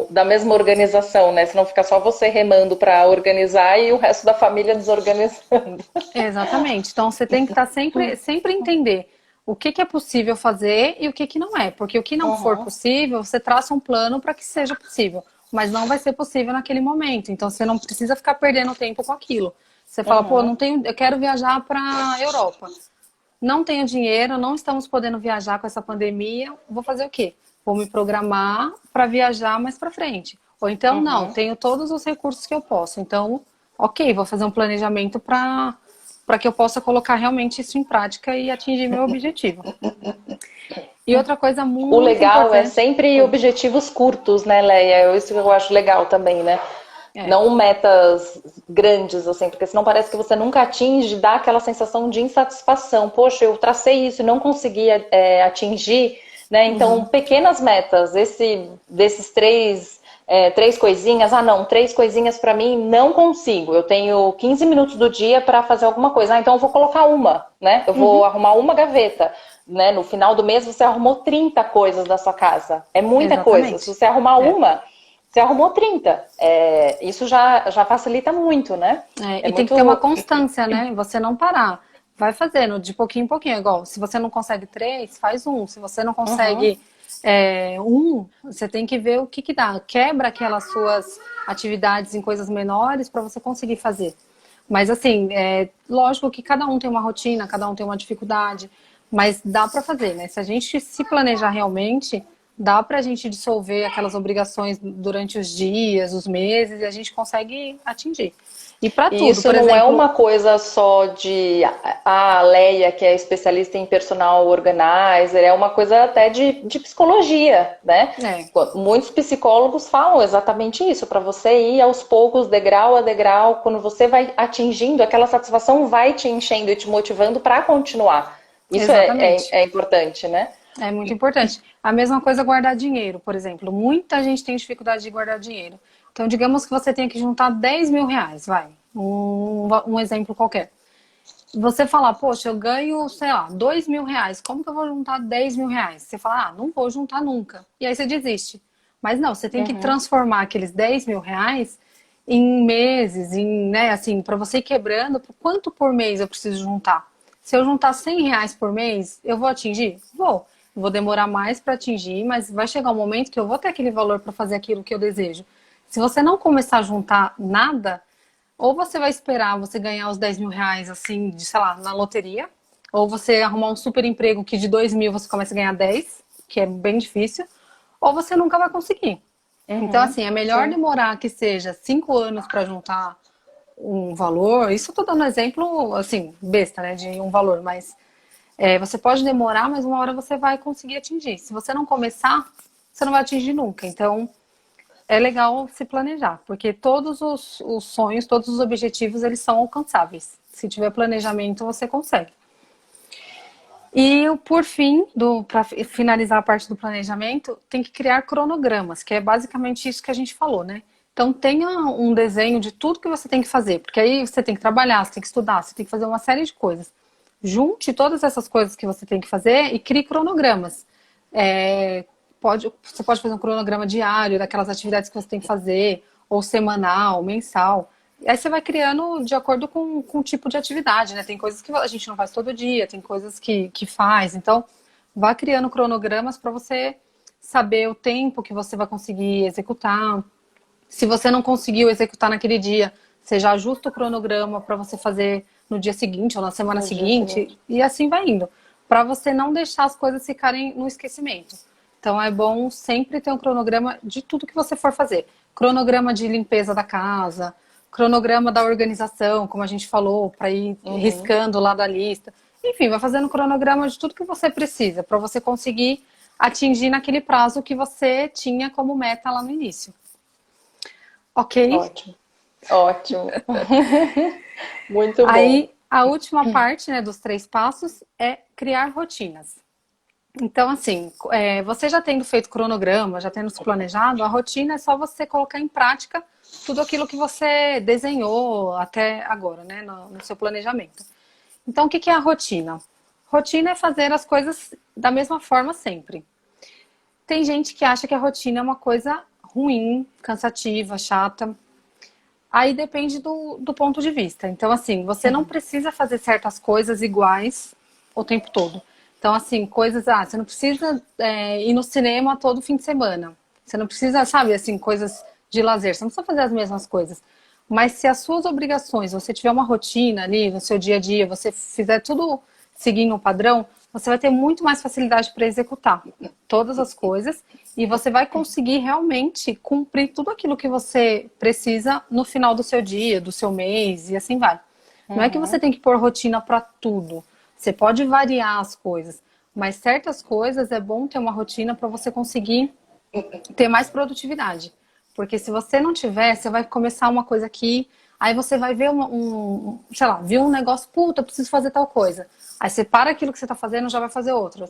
da mesma organização, né? Se não fica só você remando para organizar e o resto da família desorganizando. Exatamente. Então você tem que estar sempre entender o que é possível fazer e o que não é. Porque o que não for Uhum, possível, você traça um plano para que seja possível. Mas não vai ser possível naquele momento. Então você não precisa ficar perdendo tempo com aquilo. Você fala, pô, uhum. não tenho, eu quero viajar para a Europa. Não tenho dinheiro, não estamos podendo viajar com essa pandemia. Vou fazer o quê? Vou me programar para viajar mais para frente. Ou então, não, Uhum. tenho todos os recursos que eu posso. Então, ok, vou fazer um planejamento para que eu possa colocar realmente isso em prática e atingir meu objetivo. E outra coisa O muito legal é importante. sempre Oi. objetivos curtos, né, Leia? Isso que eu acho legal também, né? É, Não metas grandes, assim, porque senão parece que você nunca atinge, dá aquela sensação de insatisfação. Poxa, eu tracei isso e não consegui atingir, né? Então, uhum, pequenas metas, desses três coisinhas, não, três coisinhas para mim não consigo. Eu tenho 15 minutos do dia para fazer alguma coisa. Então eu vou colocar uma, né? Eu vou uhum, arrumar uma gaveta, né? No final do mês você arrumou 30 coisas da sua casa. É muita coisa. Se exatamente. você arrumar É. uma, você arrumou 30. Isso já facilita muito, né? É E tem que ter uma muito. constância, né? Você não parar. Vai fazendo de pouquinho em pouquinho. Igual, se você não consegue três, faz um. Se você não Uhum. consegue você tem que ver o que dá. Quebra aquelas suas atividades em coisas menores para você conseguir fazer. Mas assim, lógico que cada um tem uma rotina, cada um tem uma dificuldade, mas dá para fazer, né? Se a gente se planejar realmente, dá para a gente dissolver aquelas obrigações durante os dias, os meses, e a gente consegue atingir. E para E tudo, isso por não é exemplo, uma coisa só de a Leia, que é especialista em personal organizer, é uma coisa até de psicologia, né? é, Muitos psicólogos falam exatamente isso, para você ir aos poucos, degrau a degrau, quando você vai atingindo, aquela satisfação vai te enchendo e te motivando para continuar. Isso exatamente. é importante, né? É muito importante. A mesma coisa guardar dinheiro, por exemplo. Muita gente tem dificuldade de guardar dinheiro. Então, digamos que você tenha que juntar 10 mil reais, vai. Um exemplo qualquer. Você falar, poxa, eu ganho, sei lá, 2 mil reais. Como que eu vou juntar 10 mil reais? Você fala, não vou juntar nunca. E aí você desiste. Mas não, você tem que Uhum. transformar aqueles 10 mil reais em meses, né, assim, para você ir quebrando, quanto por mês eu preciso juntar? Se eu juntar 100 reais por mês, eu vou atingir? Vou. Vou demorar mais para atingir, mas vai chegar um momento que eu vou ter aquele valor para fazer aquilo que eu desejo. Se você não começar a juntar nada, ou você vai esperar você ganhar os 10 mil reais, assim, de, sei lá, na loteria, ou você arrumar um super emprego que de 2 mil você começa a ganhar 10, que é bem difícil, ou você nunca vai conseguir. Então, Uhum. assim, é melhor Sim. demorar que seja 5 anos para juntar um valor. Isso eu tô dando exemplo, assim, besta, né, de um valor, mas você pode demorar, mas uma hora você vai conseguir atingir. Se você não começar, você não vai atingir nunca. Então, é legal se planejar, porque todos os sonhos, todos os objetivos, eles são alcançáveis. Se tiver planejamento, você consegue. E por fim, para finalizar a parte do planejamento, tem que criar cronogramas, que é basicamente isso que a gente falou, né? Então tenha um desenho de tudo que você tem que fazer, porque aí você tem que trabalhar, você tem que estudar, você tem que fazer uma série de coisas. Junte todas essas coisas que você tem que fazer e crie cronogramas. É, você pode fazer um cronograma diário daquelas atividades que você tem que fazer, ou semanal, mensal. E aí você vai criando de acordo com o tipo de atividade, né? Tem coisas que a gente não faz todo dia, tem coisas que faz. Então, vá criando cronogramas para você saber o tempo que você vai conseguir executar. Se você não conseguiu executar naquele dia, você já ajusta o cronograma para você fazer no dia seguinte ou na semana No dia seguinte, seguinte. e assim vai indo, para você não deixar as coisas ficarem no esquecimento. Então é bom sempre ter um cronograma de tudo que você for fazer. Cronograma de limpeza da casa, cronograma da organização, como a gente falou, para ir Uhum. riscando lá da lista. Enfim, vai fazendo cronograma de tudo que você precisa para você conseguir atingir naquele prazo que você tinha como meta lá no início. Ok? Ótimo. Ótimo. Muito bom. Aí, a última parte, né, dos 3 passos é criar rotinas. Então, assim, você já tendo feito cronograma, já tendo se planejado, a rotina é só você colocar em prática tudo aquilo que você desenhou até agora, né, no seu planejamento. Então, o que que é a rotina? Rotina é fazer as coisas da mesma forma sempre. Tem gente que acha que a rotina é uma coisa ruim, cansativa, chata. Aí depende do ponto de vista. Então, assim, você não precisa fazer certas coisas iguais o tempo todo. Então, assim, coisas, você não precisa ir no cinema todo fim de semana. Você não precisa, sabe, assim, coisas de lazer. Você não precisa fazer as mesmas coisas. Mas se as suas obrigações, você tiver uma rotina ali no seu dia a dia, você fizer tudo seguindo um padrão, você vai ter muito mais facilidade para executar todas as coisas e você vai conseguir realmente cumprir tudo aquilo que você precisa no final do seu dia, do seu mês e assim vai. Não é que você tem que pôr rotina para tudo. Você pode variar as coisas, mas certas coisas é bom ter uma rotina para você conseguir ter mais produtividade. Porque se você não tiver, você vai começar uma coisa aqui, aí você vai ver sei lá, viu um negócio, puta, eu preciso fazer tal coisa. Aí você para aquilo que você está fazendo e já vai fazer outra.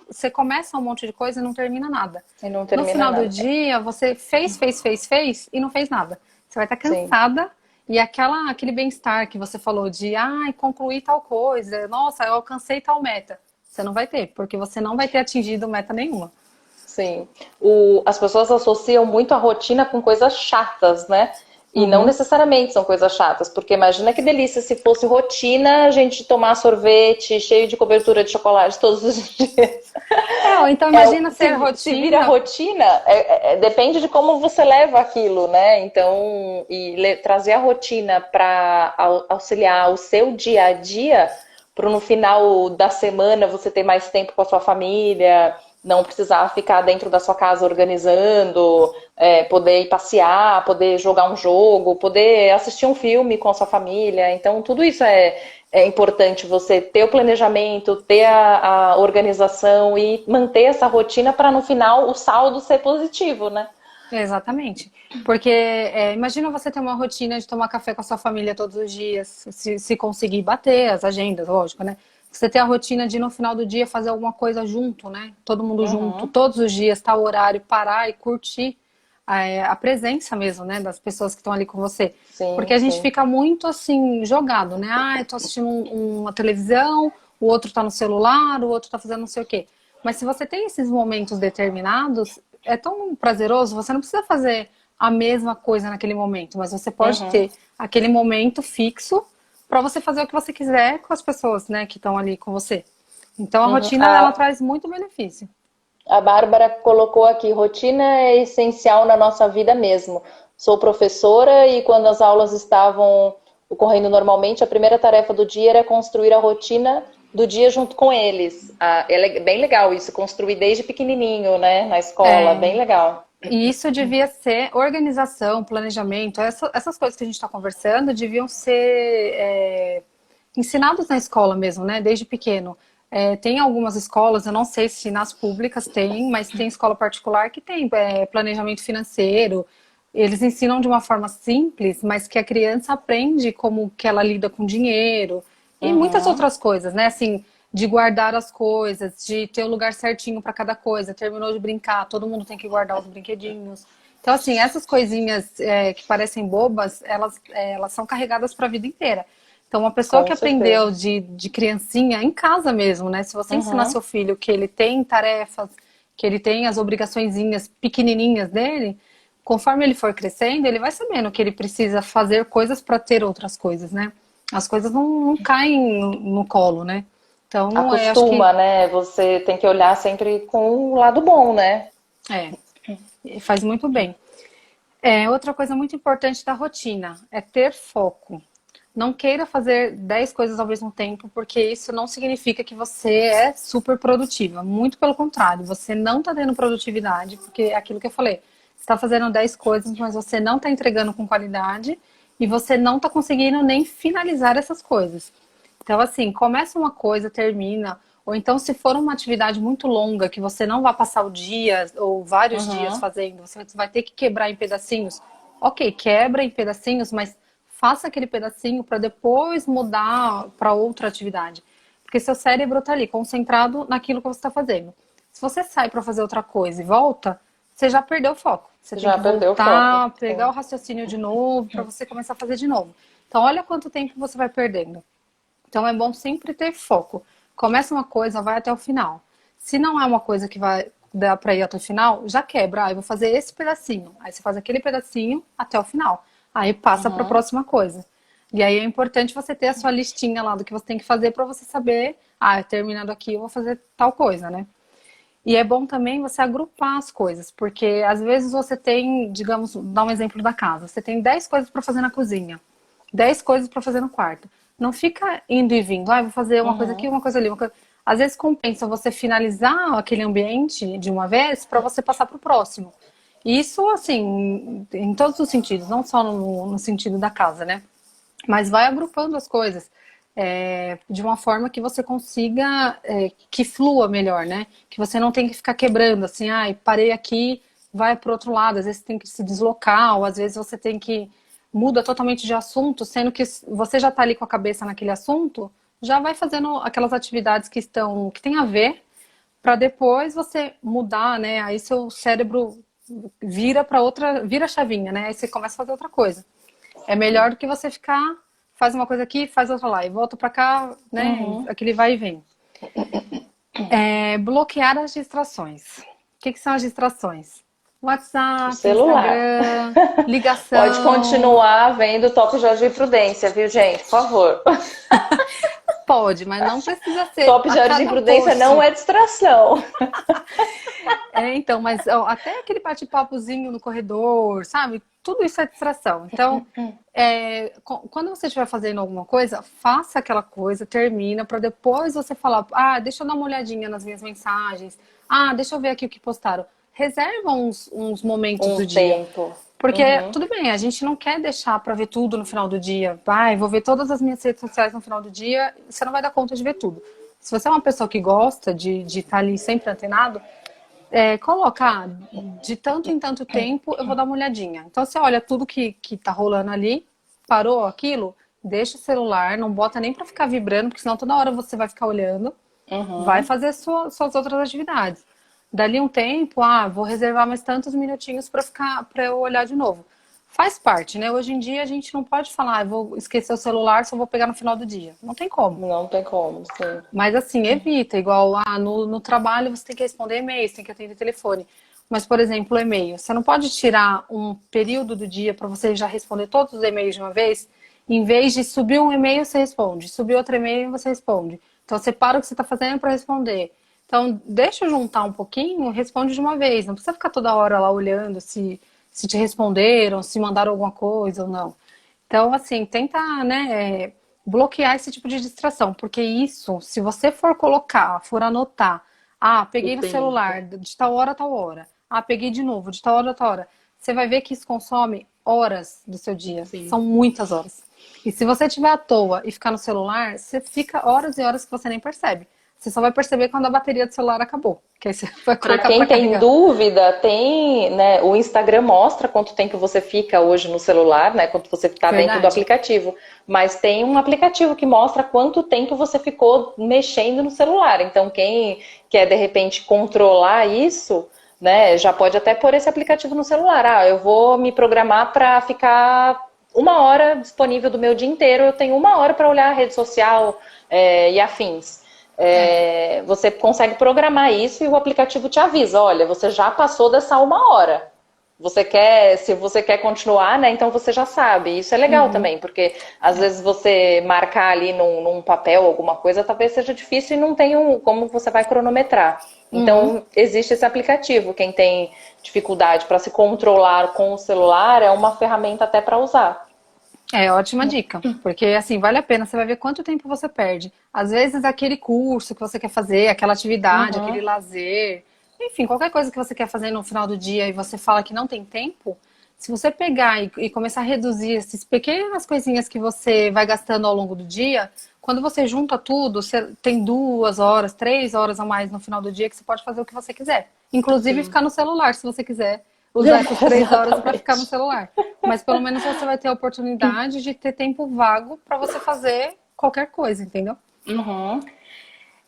Você começa um monte de coisa e não termina nada. E não No termina final do nada. dia, você fez e não fez nada. Você vai estar Sim. cansada e aquele bem-estar que você falou de, concluí tal coisa, nossa, eu alcancei tal meta. Você não vai ter, porque você não vai ter atingido meta nenhuma. Sim. As pessoas associam muito a rotina com coisas chatas, né? E não Uhum. necessariamente são coisas chatas, porque imagina que delícia se fosse rotina a gente tomar sorvete cheio de cobertura de chocolate todos os dias. Ou então imagina ser Se vira rotina. rotina, depende de como você leva aquilo, né? Então, trazer a rotina para auxiliar o seu dia a dia, para no final da semana você ter mais tempo com a sua família, não precisar ficar dentro da sua casa organizando, poder ir passear, poder jogar um jogo, poder assistir um filme com a sua família. Então, tudo isso é importante você ter o planejamento, ter a organização e manter essa rotina para no final o saldo ser positivo, né? Exatamente. Porque imagina você ter uma rotina de tomar café com a sua família todos os dias, se conseguir bater as agendas, lógico, né? Você ter a rotina de no final do dia fazer alguma coisa junto, né? Todo mundo junto, Uhum. todos os dias, tal horário, parar e curtir a presença mesmo, né? Das pessoas que estão ali com você. Porque Sim, a gente sim. fica muito assim, jogado, né? Eu tô assistindo uma televisão, o outro tá no celular, o outro tá fazendo não sei o quê. Mas se você tem esses momentos determinados, é tão prazeroso, você não precisa fazer a mesma coisa naquele momento, mas você pode Uhum. ter aquele momento fixo para você fazer o que você quiser com as pessoas, né, que estão ali com você. Então a Uhum. rotina ela traz muito benefício. A Bárbara colocou aqui, rotina é essencial na nossa vida mesmo. Sou professora e quando as aulas estavam ocorrendo normalmente, a primeira tarefa do dia era construir a rotina do dia junto com eles. É bem legal isso, construir desde pequenininho, né, na escola, bem legal. E isso devia ser organização, planejamento, essas coisas que a gente está conversando deviam ser ensinados na escola mesmo, né? Desde pequeno. Tem algumas escolas, eu não sei se nas públicas tem, mas tem escola particular que tem planejamento financeiro. Eles ensinam de uma forma simples, mas que a criança aprende como que ela lida com dinheiro e muitas Uhum. outras coisas, né? Assim, de guardar as coisas, de ter o lugar certinho para cada coisa. Terminou de brincar, todo mundo tem que guardar os brinquedinhos. Então, assim, essas coisinhas que parecem bobas, elas são carregadas para a vida inteira. Então, uma pessoa Com que aprendeu certeza. de criancinha, em casa mesmo, né? Se você ensinar Uhum. seu filho que ele tem tarefas, que ele tem as obrigaçõezinhas pequenininhas dele, conforme ele for crescendo, ele vai sabendo que ele precisa fazer coisas para ter outras coisas, né? As coisas não caem no colo, né? Então, eu acho que Acostuma, né? Você tem que olhar sempre com o lado bom, né? faz muito bem. Outra coisa muito importante da rotina é ter foco. Não queira fazer 10 coisas ao mesmo tempo, porque isso não significa que você é super produtiva. Muito pelo contrário, você não está tendo produtividade, porque é aquilo que eu falei. Você está fazendo 10 coisas, mas você não está entregando com qualidade e você não está conseguindo nem finalizar essas coisas. Então, assim, começa uma coisa, termina. Ou então, se for uma atividade muito longa, que você não vai passar o dia ou vários dias Uhum. fazendo, você vai ter que quebrar em pedacinhos. Ok, quebra em pedacinhos, mas faça aquele pedacinho para depois mudar para outra atividade. Porque seu cérebro tá ali, concentrado naquilo que você está fazendo. Se você sai para fazer outra coisa e volta, você já perdeu o foco. Você tem Já que perdeu o voltar, foco. pegar o raciocínio de novo para você começar a fazer de novo. Então, olha quanto tempo você vai perdendo. Então, é bom sempre ter foco. Começa uma coisa, vai até o final. Se não é uma coisa que vai dar para ir até o final, já quebra. Eu vou fazer esse pedacinho. Aí você faz aquele pedacinho até o final. Aí passa para a próxima coisa. E aí é importante você ter a sua listinha lá do que você tem que fazer para você saber, terminando aqui eu vou fazer tal coisa, né? E é bom também você agrupar as coisas, porque às vezes você tem, digamos, dá um exemplo da casa, você tem 10 coisas para fazer na cozinha, 10 coisas para fazer no quarto. Não fica indo e vindo, vou fazer uma coisa aqui, uma coisa ali, uma coisa... Às vezes compensa você finalizar aquele ambiente de uma vez para você passar para o próximo. Isso, assim, em todos os sentidos, não só no sentido da casa, né? Mas vai agrupando as coisas de uma forma que você consiga que flua melhor, né? Que você não tem que ficar quebrando, assim, parei aqui, vai para o outro lado. Às vezes tem que se deslocar, ou às vezes você tem que muda totalmente de assunto, sendo que você já está ali com a cabeça naquele assunto, já vai fazendo aquelas atividades que tem a ver, para depois você mudar, né? Aí seu cérebro vira vira a chavinha, né? Aí você começa a fazer outra coisa. É melhor do que você faz uma coisa aqui, faz outra lá, e volta pra cá, né? Aquele vai e vem. Bloquear as distrações. O que são as distrações? O WhatsApp, celular. Instagram, ligação. Pode continuar vendo Top Jurisprudência, viu, gente? Por favor. Pode, mas não precisa ser. Top Jurisprudência não é distração. Então, mas até aquele bate-papozinho no corredor, sabe? Tudo isso é distração. Então, quando você estiver fazendo alguma coisa, faça aquela coisa, termina, para depois você falar, deixa eu dar uma olhadinha nas minhas mensagens, deixa eu ver aqui o que postaram. Reserva uns momentos do dia. Tempo. Porque, tudo bem, a gente não quer deixar para ver tudo no final do dia. Vou ver todas as minhas redes sociais no final do dia, você não vai dar conta de ver tudo. Se você é uma pessoa que gosta de estar ali sempre antenado, coloca, de tanto em tanto tempo, eu vou dar uma olhadinha. Então, você olha tudo que tá rolando ali, parou aquilo, deixa o celular, não bota nem para ficar vibrando, porque senão toda hora você vai ficar olhando, vai fazer suas outras atividades. Dali um tempo, vou reservar mais tantos minutinhos para eu olhar de novo. Faz parte, né? Hoje em dia a gente não pode falar, vou esquecer o celular, só vou pegar no final do dia. Não tem como. Não tem como, sim. Mas assim, evita. Igual no trabalho você tem que responder e-mails, tem que atender telefone. Mas, por exemplo, e-mail. Você não pode tirar um período do dia para você já responder todos os e-mails de uma vez. Em vez de subir um e-mail, você responde. Subir outro e-mail, você responde. Então, você para o que você está fazendo para responder. Então, deixa eu juntar um pouquinho, responde de uma vez. Não precisa ficar toda hora lá olhando se te responderam, se mandaram alguma coisa ou não. Então, assim, tenta, né, bloquear esse tipo de distração. Porque isso, se você for anotar, peguei no celular de tal hora a tal hora. Peguei de novo, de tal hora a tal hora. Você vai ver que isso consome horas do seu dia. Sim. São muitas horas. E se você estiver à toa e ficar no celular, você fica horas e horas que você nem percebe. Você só vai perceber quando a bateria do celular acabou. Que aí você vai colocar pra quem tem dúvida, tem, né, o Instagram mostra quanto tempo você fica hoje no celular, né, quanto você está dentro do aplicativo. Mas tem um aplicativo que mostra quanto tempo você ficou mexendo no celular. Então, quem quer, de repente, controlar isso, né, já pode até pôr esse aplicativo no celular. Eu vou me programar para ficar 1 hora disponível do meu dia inteiro. Eu tenho 1 hora para olhar a rede social e afins. Você consegue programar isso e o aplicativo te avisa, olha, você já passou dessa 1 hora. Se você quer continuar, né? Então você já sabe. Isso é legal também, porque às vezes você marcar ali num papel alguma coisa, talvez seja difícil e não tem como você vai cronometrar. Então existe esse aplicativo. Quem tem dificuldade para se controlar com o celular, é uma ferramenta até para usar. Ótima dica, porque assim, vale a pena, você vai ver quanto tempo você perde. Às vezes aquele curso que você quer fazer, aquela atividade, aquele lazer, enfim, qualquer coisa que você quer fazer no final do dia e você fala que não tem tempo, se você pegar e começar a reduzir essas pequenas coisinhas que você vai gastando ao longo do dia, quando você junta tudo, você tem 2 horas, 3 horas a mais no final do dia que você pode fazer o que você quiser. Inclusive ficar no celular, se você quiser usar essas 3 horas para ficar no celular. mas pelo menos você vai ter a oportunidade de ter tempo vago para você fazer qualquer coisa, entendeu? Uhum.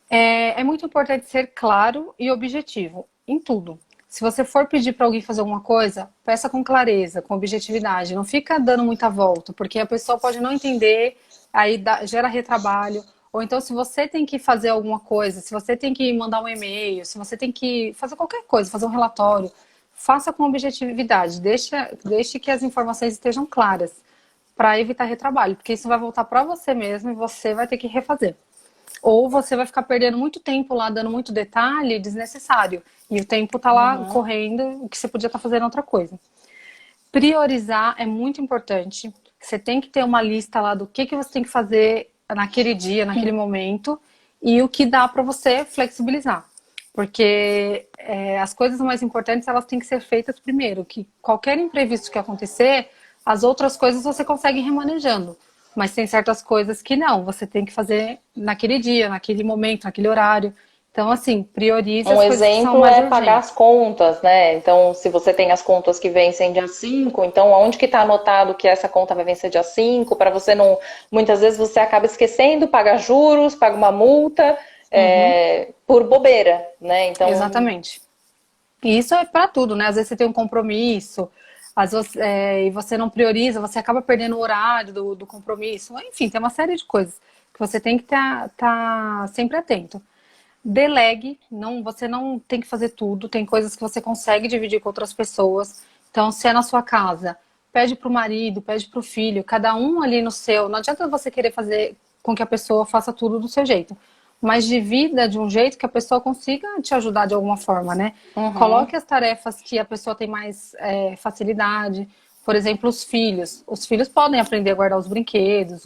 É muito importante ser claro e objetivo em tudo. Se você for pedir para alguém fazer alguma coisa, peça com clareza, com objetividade. Não fica dando muita volta, porque a pessoa pode não entender, aí gera retrabalho. Ou então, se você tem que fazer alguma coisa, se você tem que mandar um e-mail, se você tem que fazer qualquer coisa, fazer um relatório, faça com objetividade. Deixe que as informações estejam claras, para evitar retrabalho, porque isso vai voltar para você mesmo e você vai ter que refazer. Ou você vai ficar perdendo muito tempo lá, dando muito detalhe desnecessário. E o tempo tá lá Uhum. correndo, o que você podia estar fazendo outra coisa. Priorizar é muito importante. Você tem que ter uma lista lá do que você tem que fazer naquele dia, naquele momento, e o que dá para você flexibilizar. Porque as coisas mais importantes, elas têm que ser feitas primeiro. Que qualquer imprevisto que acontecer, as outras coisas você consegue ir remanejando. Mas tem certas coisas que não, você tem que fazer naquele dia, naquele momento, naquele horário. Então, assim, priorize Um as coisas que são exemplo mais é pagar as urgentes. contas, né? Então, se você tem as contas que vencem dia 5, então onde que está anotado que essa conta vai vencer dia 5? Para você não. Muitas vezes você acaba esquecendo, paga juros, paga uma multa, Uhum, por bobeira, né? Então, exatamente. E isso é para tudo, né? Às vezes você tem um compromisso, e você não prioriza, você acaba perdendo o horário do compromisso. Enfim, tem uma série de coisas que você tem que tá sempre atento. Delegue, não, você não tem que fazer tudo, tem coisas que você consegue dividir com outras pessoas. Então, se é na sua casa, pede para o marido, pede para o filho, cada um ali no seu. Não adianta você querer fazer com que a pessoa faça tudo do seu jeito, mas divida de um jeito que a pessoa consiga te ajudar de alguma forma, né? uhum, Coloque as tarefas que a pessoa tem mais facilidade. Por exemplo, os filhos. Os filhos podem aprender a guardar os brinquedos,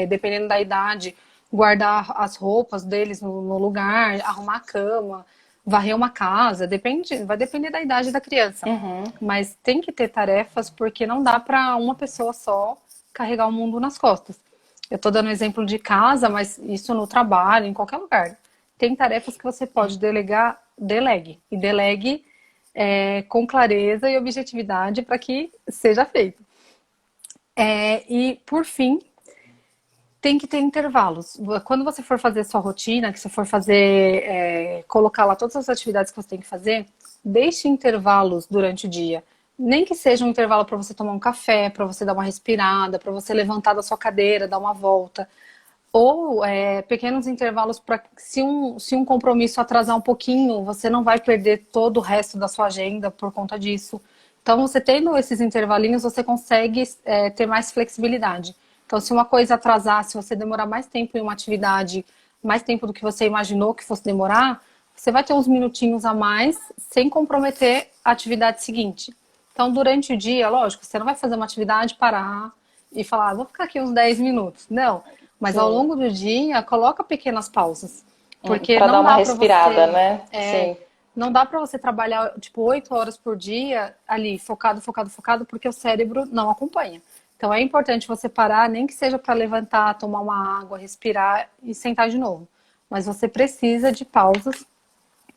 dependendo da idade, guardar as roupas deles no lugar, arrumar a cama, varrer uma casa. Vai depender da idade da criança. uhum. Mas tem que ter tarefas porque não dá para uma pessoa só carregar o mundo nas costas. Eu estou dando exemplo de casa, mas isso no trabalho, em qualquer lugar. Tem tarefas que você pode delegar, delegue. E delegue com clareza e objetividade para que seja feito. E, por fim, tem que ter intervalos. Quando você for fazer sua rotina, que você for fazer, colocar lá todas as atividades que você tem que fazer, deixe intervalos durante o dia. Nem que seja um intervalo para você tomar um café, para você dar uma respirada, para você levantar da sua cadeira, dar uma volta. Ou pequenos intervalos para se um compromisso atrasar um pouquinho, você não vai perder todo o resto da sua agenda por conta disso. Então, você tendo esses intervalinhos, você consegue ter mais flexibilidade. Então, se uma coisa atrasar, se você demorar mais tempo em uma atividade, mais tempo do que você imaginou que fosse demorar, você vai ter uns minutinhos a mais sem comprometer a atividade seguinte. Então, durante o dia, lógico, você não vai fazer uma atividade, parar e falar, vou ficar aqui uns 10 minutos. Não. Mas ao Sim. longo do dia, coloca pequenas pausas. Porque Para dar não uma dá para respirada, você. né? Sim. Não dá para você trabalhar tipo 8 horas por dia ali, focado, focado, focado, porque o cérebro não acompanha. Então é importante você parar, nem que seja para levantar, tomar uma água, respirar e sentar de novo. Mas você precisa de pausas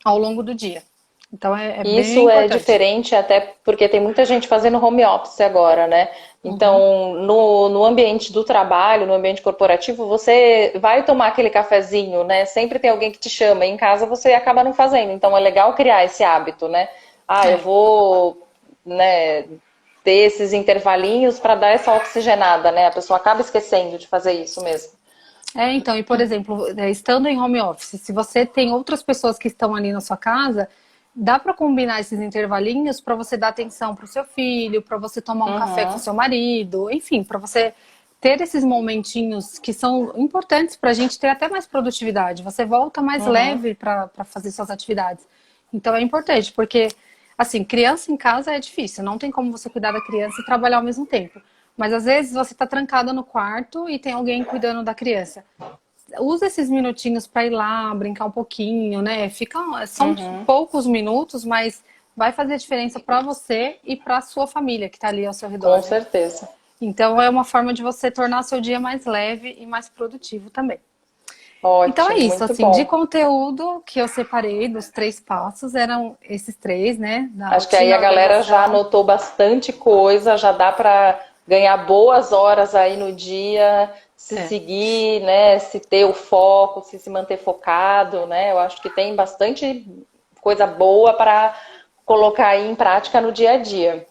ao longo do dia. Então é bem Isso é importante. diferente até porque tem muita gente fazendo home office agora, né? Uhum. Então, no ambiente do trabalho, no ambiente corporativo, você vai tomar aquele cafezinho, né? Sempre tem alguém que te chama. E em casa você acaba não fazendo. Então, é legal criar esse hábito, né? Ah, eu É. vou, né, ter esses intervalinhos para dar essa oxigenada, né? A pessoa acaba esquecendo de fazer isso mesmo. Então, e por exemplo, estando em home office, se você tem outras pessoas que estão ali na sua casa, dá para combinar esses intervalinhos para você dar atenção para o seu filho, para você tomar um café com o Uhum, seu marido, enfim, para você ter esses momentinhos que são importantes para a gente ter até mais produtividade. Você volta mais uhum. leve para fazer suas atividades. Então é importante, porque assim, criança em casa é difícil, não tem como você cuidar da criança e trabalhar ao mesmo tempo. Mas às vezes você está trancada no quarto e tem alguém cuidando da criança. Usa esses minutinhos para ir lá, brincar um pouquinho, né? São Uhum. poucos minutos, mas vai fazer diferença para você e para sua família que está ali ao seu redor, Com né? certeza. Então é uma forma de você tornar seu dia mais leve e mais produtivo também. Então é Ótimo, isso, muito assim, de bom. conteúdo que eu separei dos 3 passos, eram esses três, né? Da Acho que aí rotina, a galera já organização. anotou bastante coisa, já dá para ganhar boas horas aí no dia, se É, seguir, né? Se ter o foco, se manter focado, né? Eu acho que tem bastante coisa boa para colocar aí em prática no dia a dia.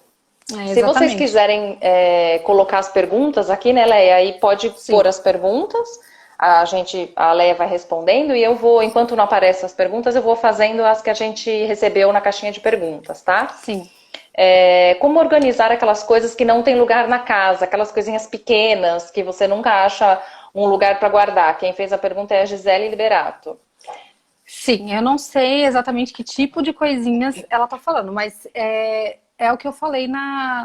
Se vocês exatamente. quiserem colocar as perguntas aqui, né, Leia? Aí pode pôr Sim, as perguntas, a Leia vai respondendo e eu vou, enquanto não aparecem as perguntas, eu vou fazendo as que a gente recebeu na caixinha de perguntas, tá? sim. Como organizar aquelas coisas que não tem lugar na casa, aquelas coisinhas pequenas que você nunca acha um lugar para guardar? Quem fez a pergunta é a Gisele Liberato. Sim, eu não sei exatamente que tipo de coisinhas ela tá falando, mas é o que eu falei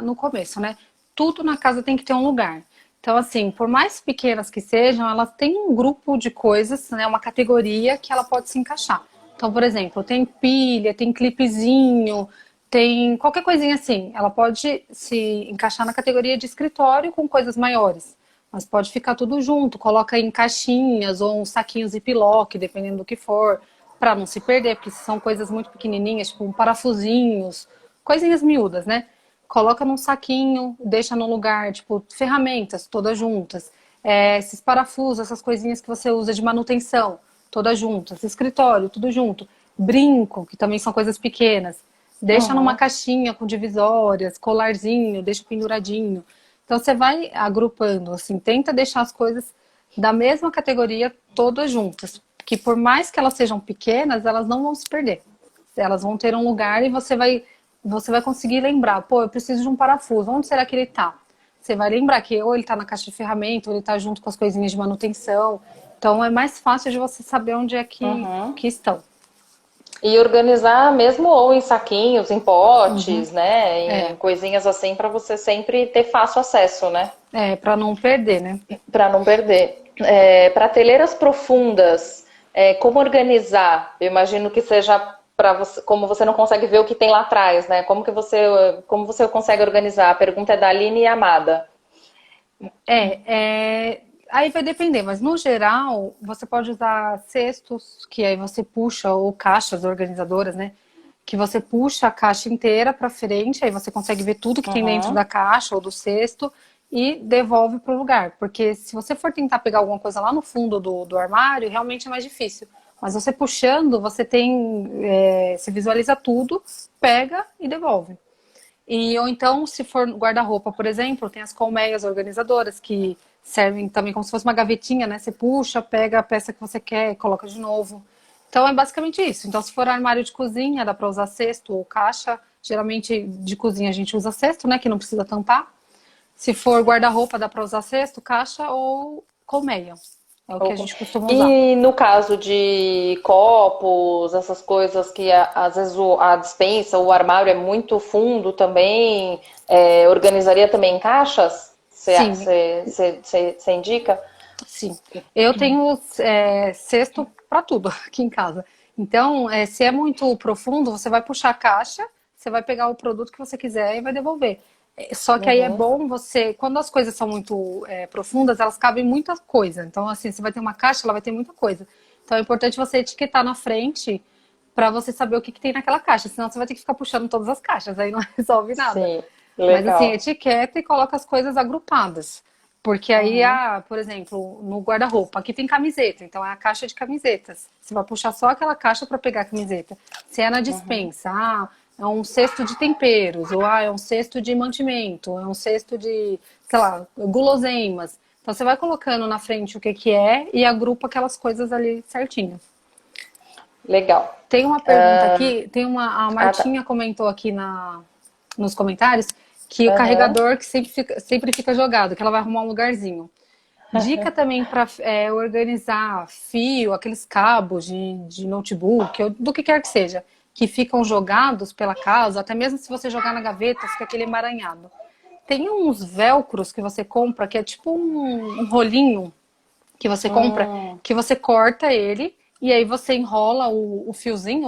no começo, né? Tudo na casa tem que ter um lugar. Então, assim, por mais pequenas que sejam, elas têm um grupo de coisas, né? Uma categoria que ela pode se encaixar. Então, por exemplo, tem pilha, tem clipezinho, tem qualquer coisinha assim. Ela pode se encaixar na categoria de escritório com coisas maiores. Mas pode ficar tudo junto, coloca em caixinhas ou uns saquinhos Ziploc, dependendo do que for, para não se perder, porque são coisas muito pequenininhas, tipo um parafusinhos, coisinhas miúdas, né? Coloca num saquinho, deixa no lugar, tipo ferramentas todas juntas, esses parafusos, essas coisinhas que você usa de manutenção, todas juntas, escritório, tudo junto, brinco, que também são coisas pequenas, deixa numa Uhum. caixinha com divisórias, colarzinho, deixa penduradinho. Então você vai agrupando, assim, tenta deixar as coisas da mesma categoria todas juntas, que por mais que elas sejam pequenas, elas não vão se perder. Elas vão ter um lugar e você vai conseguir lembrar, pô, eu preciso de um parafuso, onde será que ele tá? Você vai lembrar que ou ele tá na caixa de ferramenta, ou ele tá junto com as coisinhas de manutenção. Então é mais fácil de você saber onde é Uhum. que estão. E organizar mesmo ou em saquinhos, em Uhum. potes, né? Em É, coisinhas assim para você sempre ter fácil acesso, né? para não perder, né? Para não perder. Prateleiras profundas, como organizar? Eu imagino que seja para você, como você não consegue ver o que tem lá atrás, né? Como você consegue organizar? A pergunta é da Aline Amada. Aí vai depender, mas no geral você pode usar cestos, que aí você puxa, ou caixas organizadoras, né? Que você puxa a caixa inteira para frente, aí você consegue ver tudo que tem dentro Uhum. da caixa ou do cesto e devolve para o lugar. Porque se você for tentar pegar alguma coisa lá no fundo do armário, realmente é mais difícil. Mas você puxando, você tem, você visualiza tudo, pega e devolve. Ou então, se for guarda-roupa, por exemplo, tem as colmeias organizadoras que servem também como se fosse uma gavetinha, né? Você puxa, pega a peça que você quer e coloca de novo. Então é basicamente isso. Então, se for armário de cozinha, dá para usar cesto ou caixa. Geralmente de cozinha a gente usa cesto, né? Que não precisa tampar. Se for guarda-roupa, dá para usar cesto, caixa ou colmeia. É o que a gente costuma usar. E no caso de copos, essas coisas que às vezes a despensa, o armário é muito fundo também, organizaria também em caixas? Sim, Você indica? sim, eu tenho cesto para tudo aqui em casa. Então, se é muito profundo, você vai puxar a caixa, você vai pegar o produto que você quiser e vai devolver. Só que aí é Uhum. bom você, quando as coisas são muito profundas, elas cabem muita coisa. Então, assim, você vai ter uma caixa, ela vai ter muita coisa. Então, é importante você etiquetar na frente para você saber o que tem naquela caixa. Senão, você vai ter que ficar puxando todas as caixas, aí não resolve nada. Sim, Mas assim, legal. etiqueta e coloca as coisas agrupadas. Porque aí, Uhum, por exemplo, no guarda-roupa, aqui tem camiseta, então é a caixa de camisetas. Você vai puxar só aquela caixa para pegar a camiseta. Se é na uhum. dispensa, é um cesto de temperos, ou é um cesto de mantimento, é um cesto de, sei lá, guloseimas. Então você vai colocando na frente o que que é e agrupa aquelas coisas ali certinho. Legal. Tem uma pergunta aqui, a Ah, tá. Martinha comentou aqui nos comentários que o Aham. carregador que sempre fica jogado, que ela vai arrumar um lugarzinho. Dica também para organizar fio, aqueles cabos de notebook, ou do que quer que seja, que ficam jogados pela casa, até mesmo se você jogar na gaveta, fica aquele emaranhado. Tem uns velcros que você compra, que é tipo um rolinho que você compra, Hum. que você corta ele e aí você enrola o fiozinho